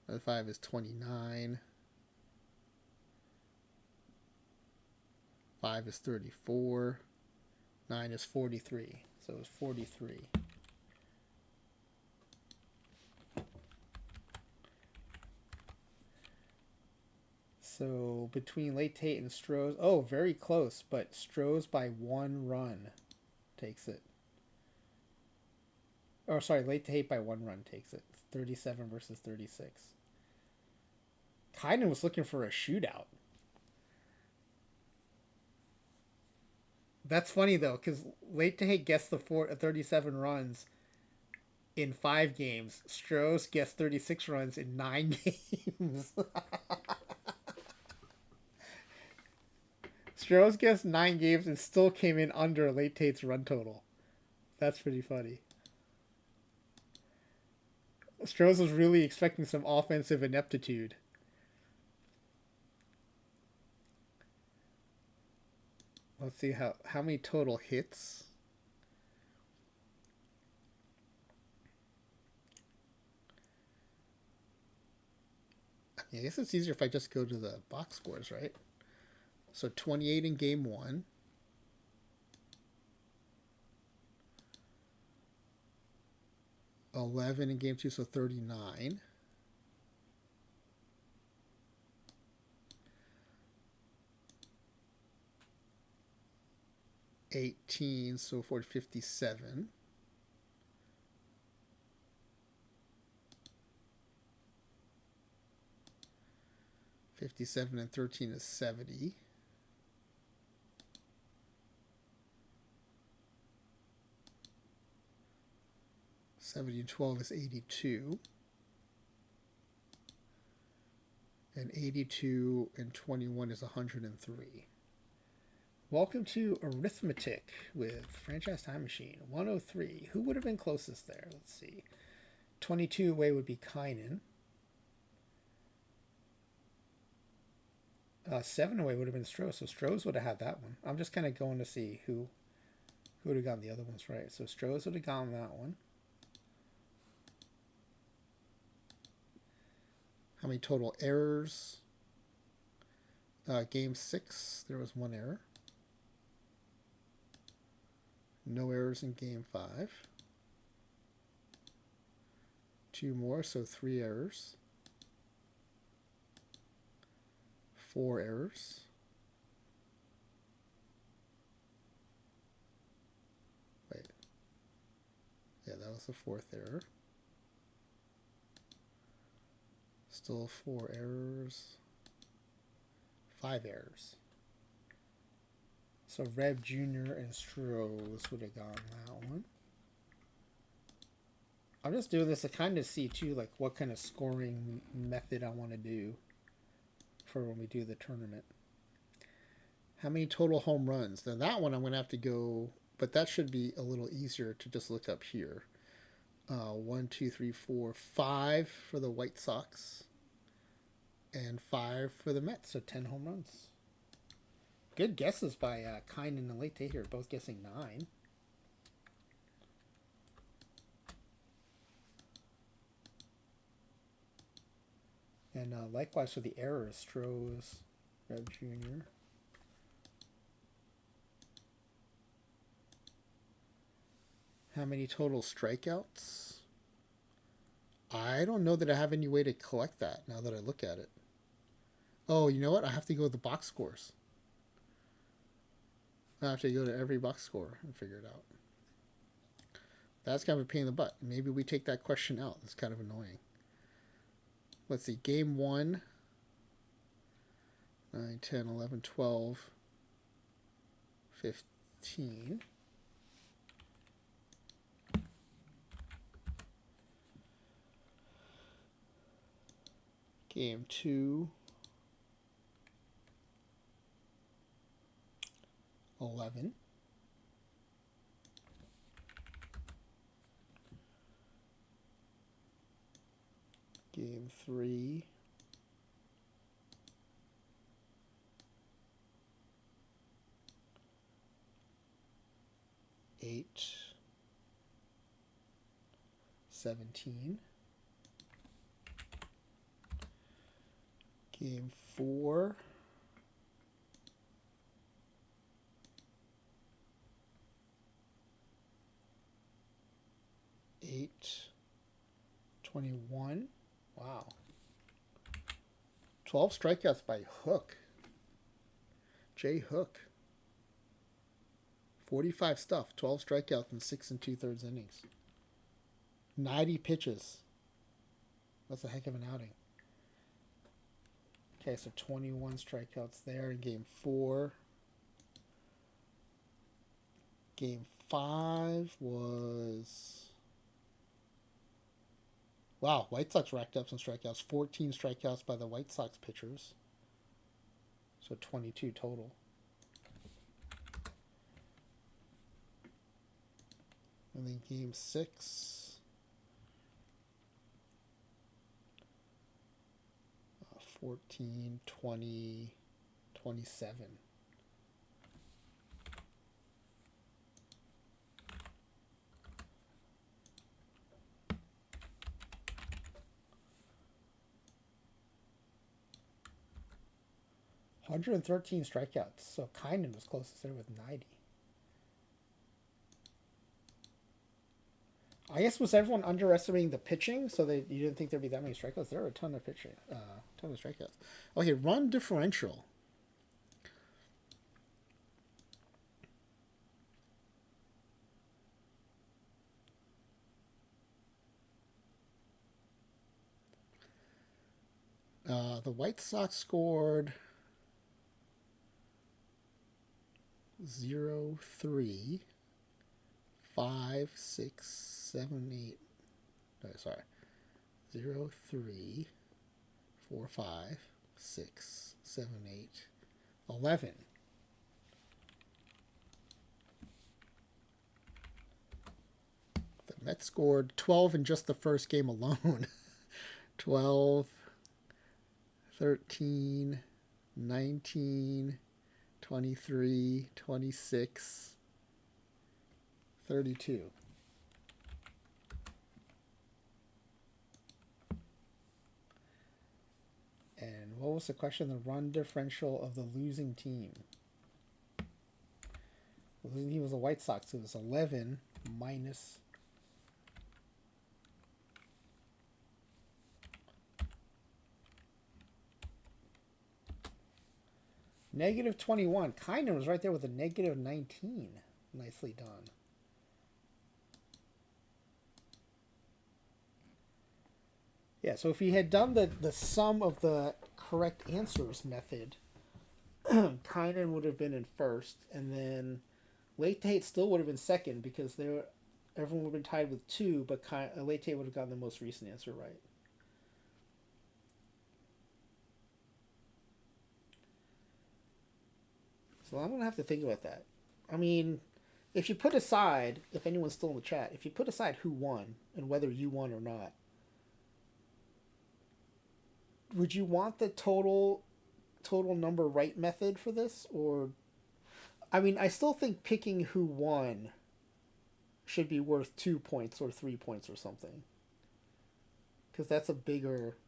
Speaker 1: Another 5 is 29. 5 is 34. 9 is 43. So it's 43. So between Late Tate and Strohs, oh, very close, but Strohs by 1 run takes it. Oh, sorry, Late Tate by 1 run takes it. 37 versus 36. Kynan was looking for a shootout. That's funny though, because Late Tate guessed the 37 runs, in 5 games. Strohs gets 36 runs in 9 games. Strohs gets 9 games and still came in under Late Tate's run total. That's pretty funny. Strohs was really expecting some offensive ineptitude. Let's see how many total hits. I guess it's easier if I just go to the box scores, right? So 28 in game 1. $11 in game 2, so 39. $18, so for 57. $57 and 13 is 70. $70 and 12 is 82. And 82 and 21 is 103. Welcome to Arithmetic with Franchise Time Machine. 103. Who would have been closest there? Let's see. 22 away would be Kynan. 7 away would have been Strohs. So Strohs would have had that one. I'm just kind of going to see who would have gotten the other ones right. So Strohs would have gotten that one. How many total errors? Game 6, there was 1 error. No errors in game 5. 2 more, so 3 errors. 4 errors. Wait. Yeah, that was the 4th error. Still 4 errors. 5 errors. So Reb Jr. and Strohs would have gotten that one. I'm just doing this to kind of see too, like what kind of scoring method I want to do for when we do the tournament. How many total home runs? Now that one I'm going to have to go, but that should be a little easier to just look up here. 1, 2, 3, 4, 5 for the White Sox, and 5 for the Mets. So 10 home runs. Good guesses by Kynan and Late Tate here, both guessing 9. And likewise for the errors, Strohs, Reb Jr. How many total strikeouts? I don't know that I have any way to collect that now that I look at it. Oh, you know what? I have to go with the box scores. I have to go to every box score and figure it out. That's kind of a pain in the butt. Maybe we take that question out. It's kind of annoying. Let's see. Game 1. 9, 10, 11, 12, 15. Game 2. 11. Game 3. 8. 17. Game 4. 8. 21. Wow. 12 strikeouts by Hook. Jay Hook. 45 stuff. 12 strikeouts in 6 2/3 innings. 90 pitches. That's a heck of an outing. Okay, so 21 strikeouts there in game 4. Game 5 was Wow, White Sox racked up some strikeouts. 14 strikeouts by the White Sox pitchers. So 22 total. And then game 6. 14, 20, 27. $113 strikeouts. So Kynan was closest there with 90. I guess was everyone underestimating the pitching, so you didn't think there'd be that many strikeouts? There were a ton of pitching, ton of strikeouts. Okay, run differential. The White Sox scored 0, 3, 5, 6, 7, 8. No, sorry. 0, 3, 4, 5, 6, 7, 8, 11. The Mets scored 12 in just the first game alone. 12, 13, 19, 23, 26, 32. And what was the question? The run differential of the losing team. The losing team was the White Sox. It was 11 minus -21. Kynan was right there with a -19. Nicely done. Yeah, so if he had done the sum of the correct answers method, Kynan would have been in first, and then Late Tate still would have been second because everyone would have been tied with 2, but Late Tate would have gotten the most recent answer right. So I'm going to have to think about that. I mean, if you put aside, if anyone's still in the chat, if you put aside who won and whether you won or not, would you want the total number right method for this? Or, I mean, I still think picking who won should be worth 2 points or 3 points or something. Because that's a bigger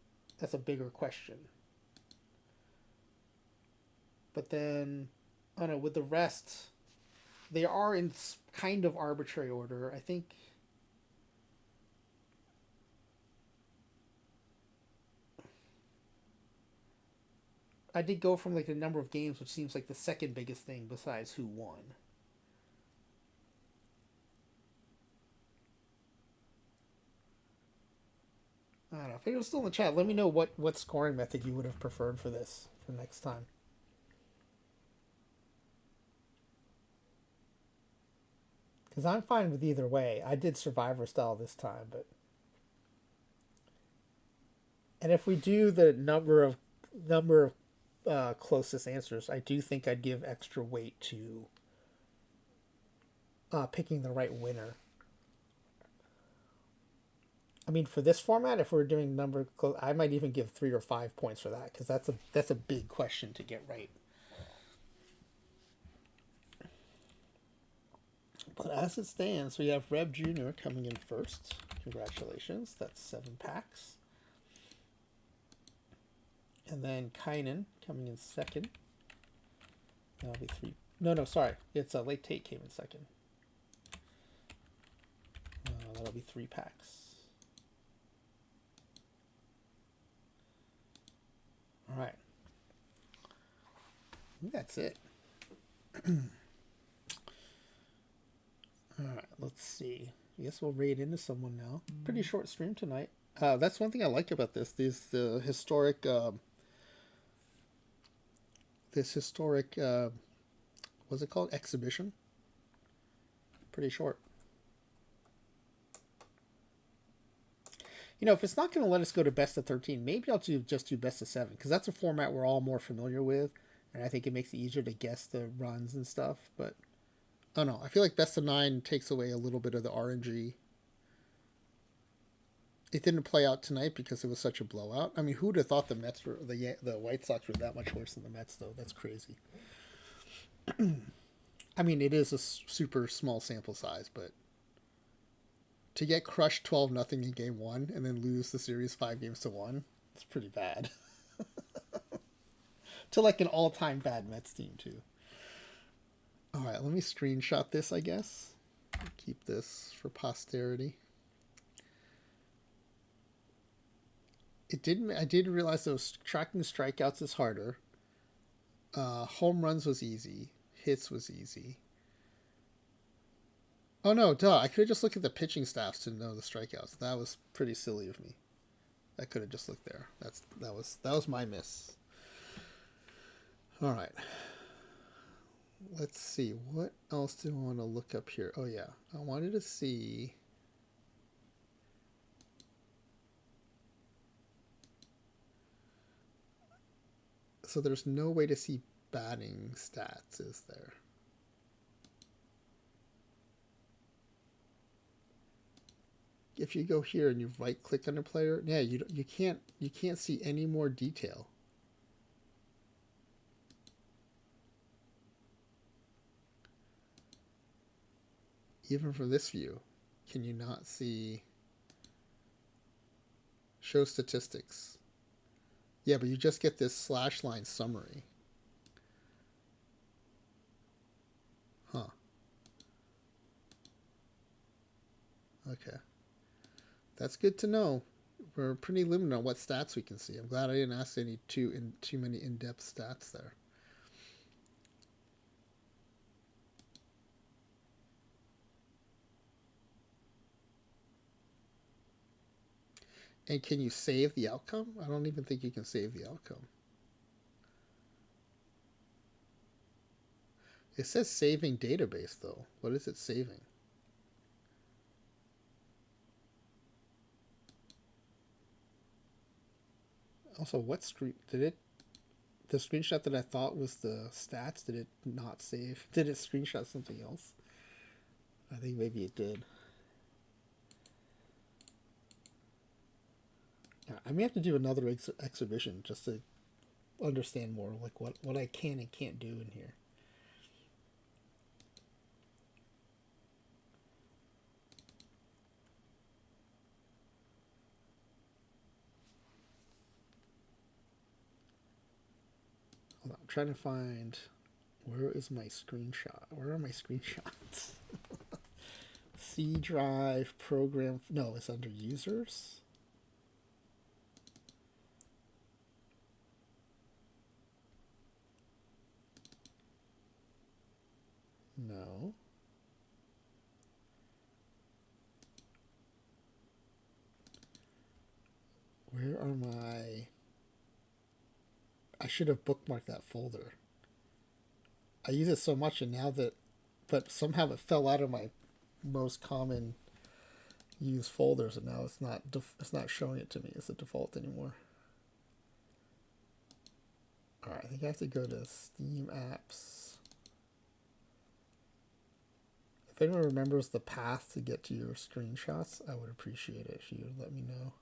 Speaker 1: question. But then, I don't know, with the rest, they are in kind of arbitrary order. I think I did go from like the number of games, which seems like the second biggest thing besides who won. I don't know. If anyone's still in the chat, let me know what scoring method you would have preferred for this for next time. Because I'm fine with either way. I did Survivor style this time, but and if we do the number of closest answers, I do think I'd give extra weight to picking the right winner. I mean, for this format, if we're doing number close, I might even give 3 or 5 points for that because that's a big question to get right. But as it stands, we have Reb Jr. coming in first. Congratulations, that's 7 packs. And then Kynan coming in second. That'll be 3. No, sorry. It's Late Tate came in second. That'll be 3 packs. All right. I think that's it. All right, let's see. I guess we'll raid into someone now. Pretty short stream tonight. That's one thing I like about this. The historic. What's it called? Exhibition. Pretty short. You know, if it's not going to let us go to best of 13, maybe I'll just do best of 7 because that's a format we're all more familiar with, and I think it makes it easier to guess the runs and stuff. But I don't know. I feel like best of 9 takes away a little bit of the RNG. It didn't play out tonight because it was such a blowout. I mean, who'd have thought the White Sox were that much worse than the Mets though? That's crazy. I mean, it is a super small sample size, but to get crushed 12-0 in game 1 and then lose the series 5-1, it's pretty bad. To like an all-time bad Mets team too. All right, let me screenshot this, I guess. Keep this for posterity. I did realize those tracking strikeouts is harder. Home runs was easy. Hits was easy. Oh no, duh! I could have just looked at the pitching staffs to know the strikeouts. That was pretty silly of me. I could have just looked there. That was my miss. All right. Let's see. What else do I want to look up here? Oh yeah, I wanted to see. So there's no way to see batting stats, is there? If you go here and you right click on a player, yeah, you can't see any more detail. Even from this view, can you not see show statistics? Yeah, but you just get this slash line summary. Huh. Okay. That's good to know. We're pretty limited on what stats we can see. I'm glad I didn't ask too many in-depth stats there. And can you save the outcome? I don't even think you can save the outcome. It says saving database though. What is it saving? Also, what screen did it? The screenshot that I thought was the stats, did it not save? Did it screenshot something else? I think maybe it did. Yeah, I may have to do another exhibition just to understand more, like what I can and can't do in here. Hold on, I'm trying to find where is my screenshot? Where are my screenshots? C drive program. No, it's under users. No. Where are my... I should have bookmarked that folder. I use it so much and now that... But somehow it fell out of my most common used folders and now it's not showing it to me as a default anymore. Alright, I think I have to go to Steam Apps. If anyone remembers the path to get to your screenshots, I would appreciate it if you would let me know.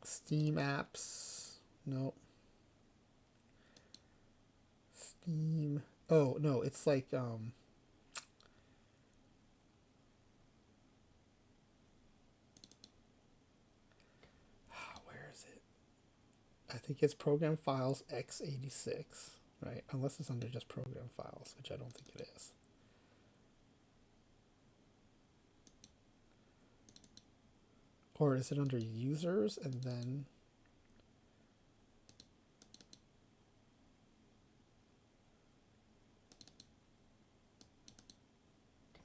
Speaker 1: Steam Apps. Nope. Steam. Oh, no, it's like, where is it? I think it's Program Files x86, right? Unless it's under just Program Files, which I don't think it is. Or is it under Users and then...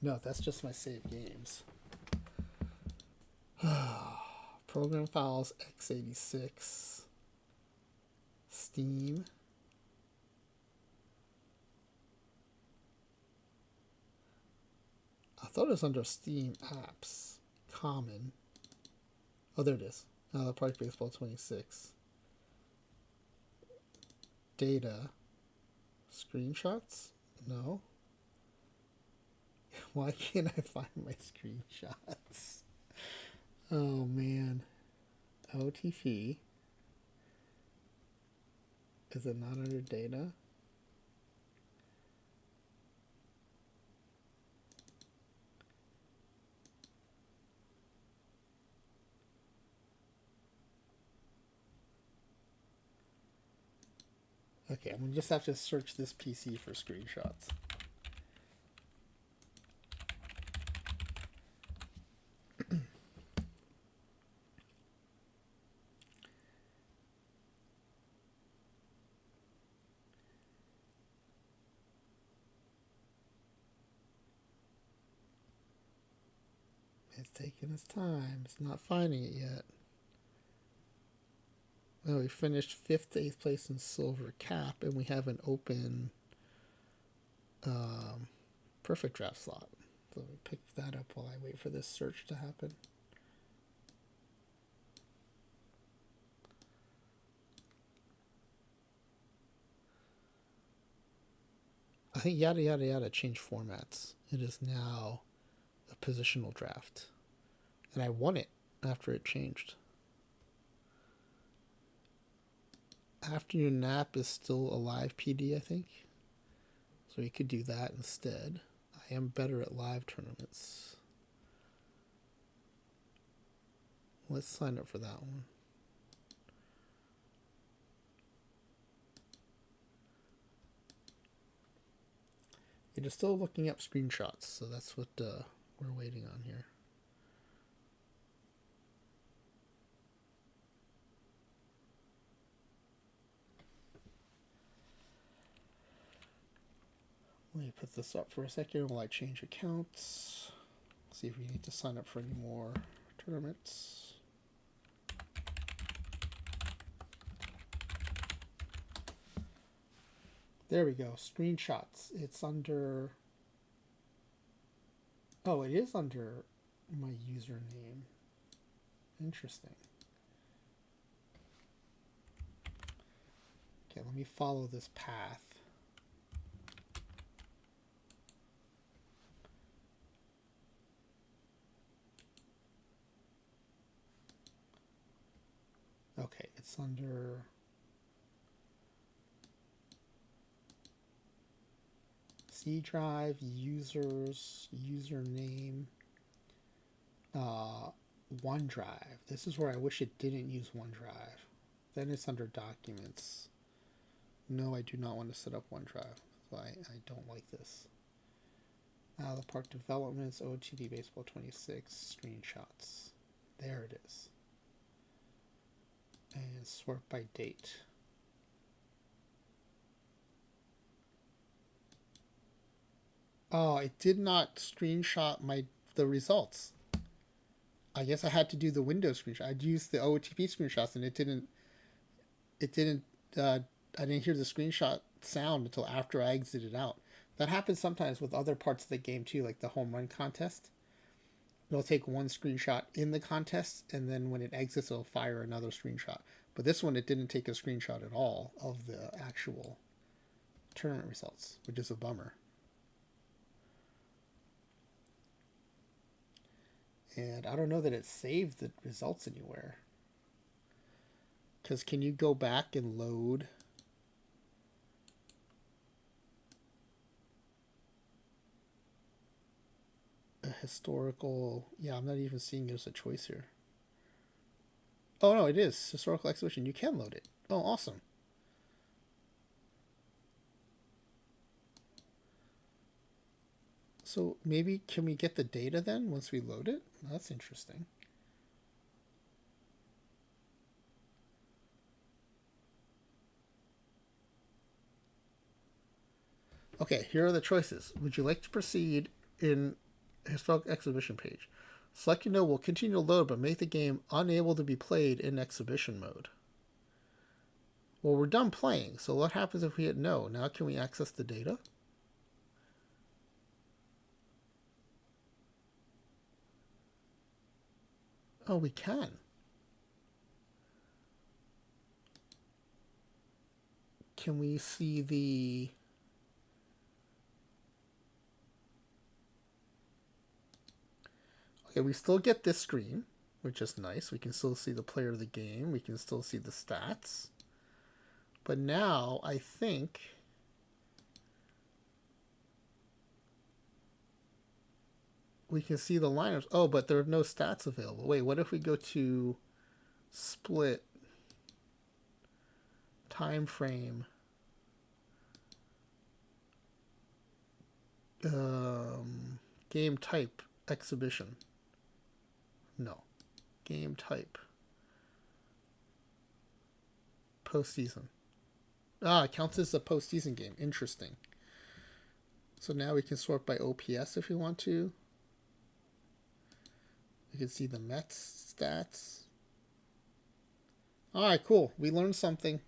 Speaker 1: No, that's just my save games. Program Files x86. Steam. I thought it was under Steam Apps. Common. Oh, there it is. The Park Baseball 26. Data. Screenshots? No. Why can't I find my screenshots? Oh, man. OTP. Is it not under data? Okay, I'm gonna just have to search this PC for screenshots. It's taking its time. It's not finding it yet. Well, we finished 5th to 8th place in silver cap, and we have an open perfect draft slot. So we pick that up while I wait for this search to happen. I think yada yada yada changed formats. It is now a positional draft. And I won it after it changed. Afternoon nap is still a live PD, I think. So you could do that instead. I am better at live tournaments. Let's sign up for that one. It is still looking up screenshots, so that's what we're waiting on here. Let me put this up for a second while I change accounts. See if we need to sign up for any more tournaments. There we go. Screenshots. It's under... Oh, it is under my username. Interesting. Okay, let me follow this path. Okay, it's under... C drive, users, username, OneDrive. This is where I wish it didn't use OneDrive. Then it's under documents. No, I do not want to set up OneDrive. So I don't like this. The park developments, OOTP26, screenshots. There it is. And sort by date. Oh, it did not screenshot the results. I guess I had to do the Windows screenshot. I'd used the OOTP screenshots, and it didn't. I didn't hear the screenshot sound until after I exited out. That happens sometimes with other parts of the game too, like the home run contest. It'll take one screenshot in the contest, and then when it exits, it'll fire another screenshot. But this one, it didn't take a screenshot at all of the actual tournament results, which is a bummer. And I don't know that it saved the results anywhere. Because can you go back and load a historical... Yeah, I'm not even seeing it as a choice here. Oh, no, it is. Historical exhibition. You can load it. Oh, awesome. So maybe can we get the data then once we load it? That's interesting. Okay, here are the choices. Would you like to proceed in historical exhibition page? Selecting no will continue to load but make the game unable to be played in exhibition mode. Well, we're done playing, so what happens if we hit no? Now can we access the data? Oh, we can. can we see the... Okay, we still get this screen, which is nice. We can still see the player of the game. We can still see the stats. But now, I think... we can see the lineups. Oh, but there are no stats available. Wait, what if we go to split, time frame, game type, exhibition? No. Game type. Postseason. Ah, it counts as a postseason game. Interesting. So now we can sort by OPS if we want to. You can see the Mets stats. All right, cool. We learned something.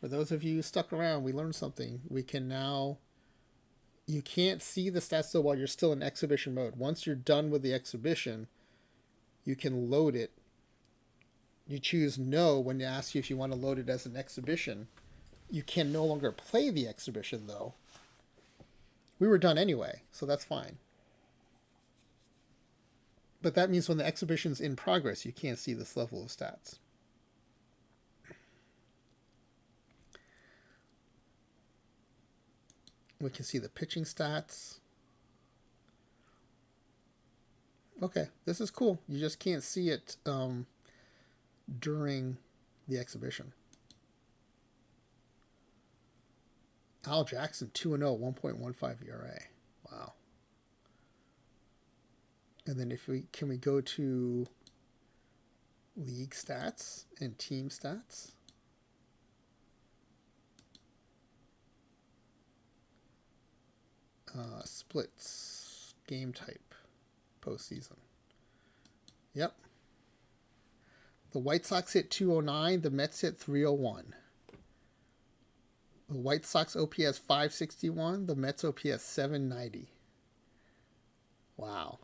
Speaker 1: For those of you who stuck around, we learned something. We can now... You can't see the stats though while you're still in exhibition mode. Once you're done with the exhibition, you can load it. You choose no when they ask you if you want to load it as an exhibition. You can no longer play the exhibition though. We were done anyway, so that's fine. But that means when the exhibition's in progress, you can't see this level of stats. We can see the pitching stats. Okay, this is cool. You just can't see it during the exhibition. Al Jackson, 2-0, 1.15 ERA. Wow. And then can we go to league stats and team stats? Splits, game type, postseason. Yep. The White Sox hit 209, the Mets hit 301. The White Sox OPS 561, the Mets OPS 790. Wow.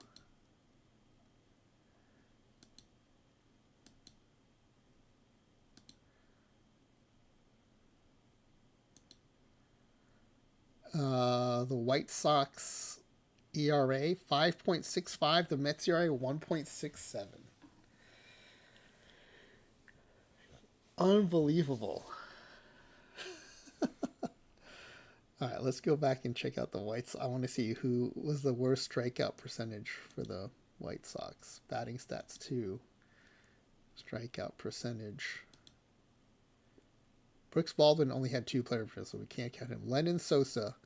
Speaker 1: The White Sox ERA 5.65, the Mets ERA 1.67. Unbelievable. All right, let's go back and check out the White Sox. I want to see who was the worst strikeout percentage for the White Sox. Batting stats 2. Strikeout percentage. Brooks Baldwin only had 2 plate appearances, so we can't count him. Lennon Sosa,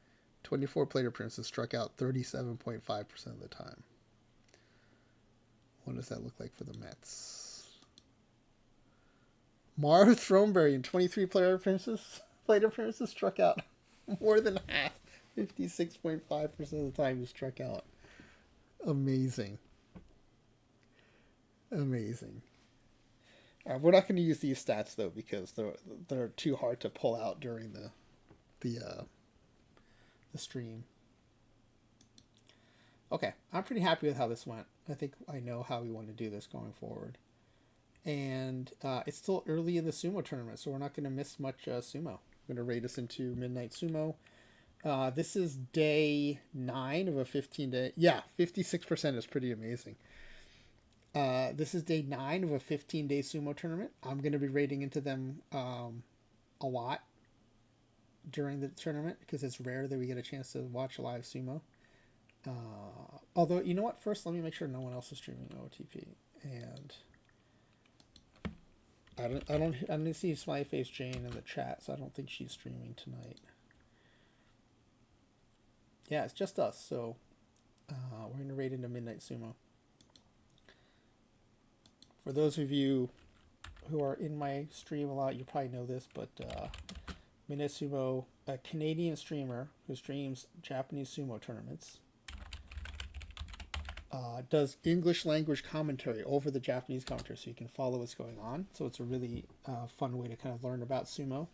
Speaker 1: 24 plate appearances, struck out 37.5% of the time. What does that look like for the Mets? Marv Throneberry in 23 plate appearances, struck out more than half. 56.5% of the time he struck out. Amazing. Amazing. We're not going to use these stats though because they're too hard to pull out during the stream. Okay, I'm pretty happy with how this went. I think I know how we want to do this going forward. And it's still early in the sumo tournament, so we're not going to miss much sumo. I'm going to raid us into Midnight Sumo. This is day 9 of a 15-day... Yeah, 56% is pretty amazing. This is day 9 of a 15-day sumo tournament. I'm going to be raiding into them a lot during the tournament because it's rare that we get a chance to watch live sumo. Although, you know what? First, let me make sure no one else is streaming OOTP. And I don't see Smiley Face Jane in the chat, so I don't think she's streaming tonight. Yeah, it's just us, so we're going to raid into Midnight Sumo. For those of you who are in my stream a lot, you probably know this, but Midnight Sumo, a Canadian streamer who streams Japanese sumo tournaments, does English language commentary over the Japanese commentary so you can follow what's going on. So it's a really fun way to kind of learn about sumo.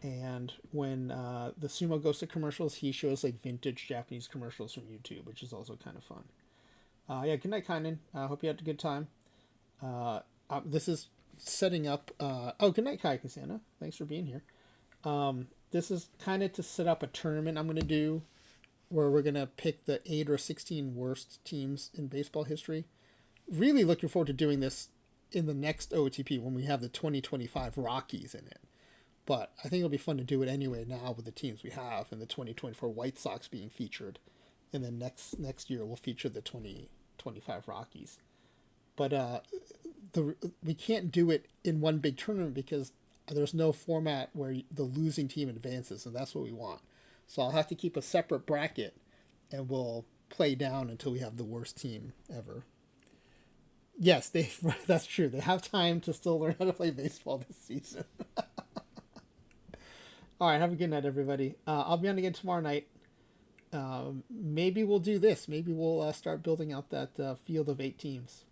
Speaker 1: And when the sumo goes to commercials, he shows like vintage Japanese commercials from YouTube, which is also kind of fun. Yeah, good night, Kynan. I hope you had a good time. This is setting up... oh, good night, Kai Kasana. Thanks for being here. This is kind of to set up a tournament I'm going to do where we're going to pick the 8 or 16 worst teams in baseball history. Really looking forward to doing this in the next OTP when we have the 2025 Rockies in it. But I think it'll be fun to do it anyway now with the teams we have and the 2024 White Sox being featured. And then next year we'll feature the 2025 Rockies. But we can't do it in one big tournament because there's no format where the losing team advances, and that's what we want. So I'll have to keep a separate bracket, and we'll play down until we have the worst team ever. Yes, they that's true. They have time to still learn how to play baseball this season. All right, have a good night, everybody. I'll be on again tomorrow night. Maybe we'll do this. Maybe we'll start building out that field of 8 teams.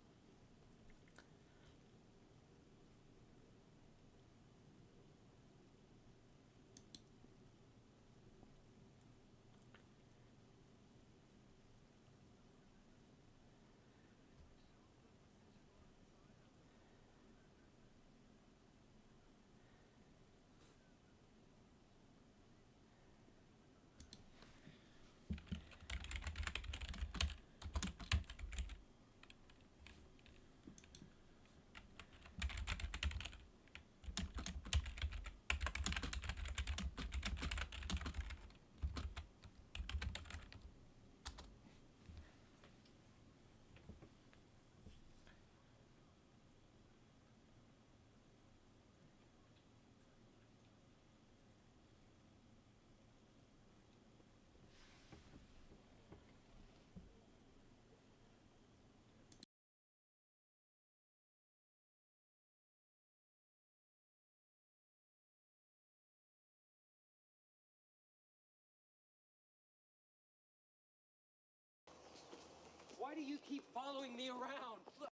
Speaker 2: Why do you keep following me around? Look.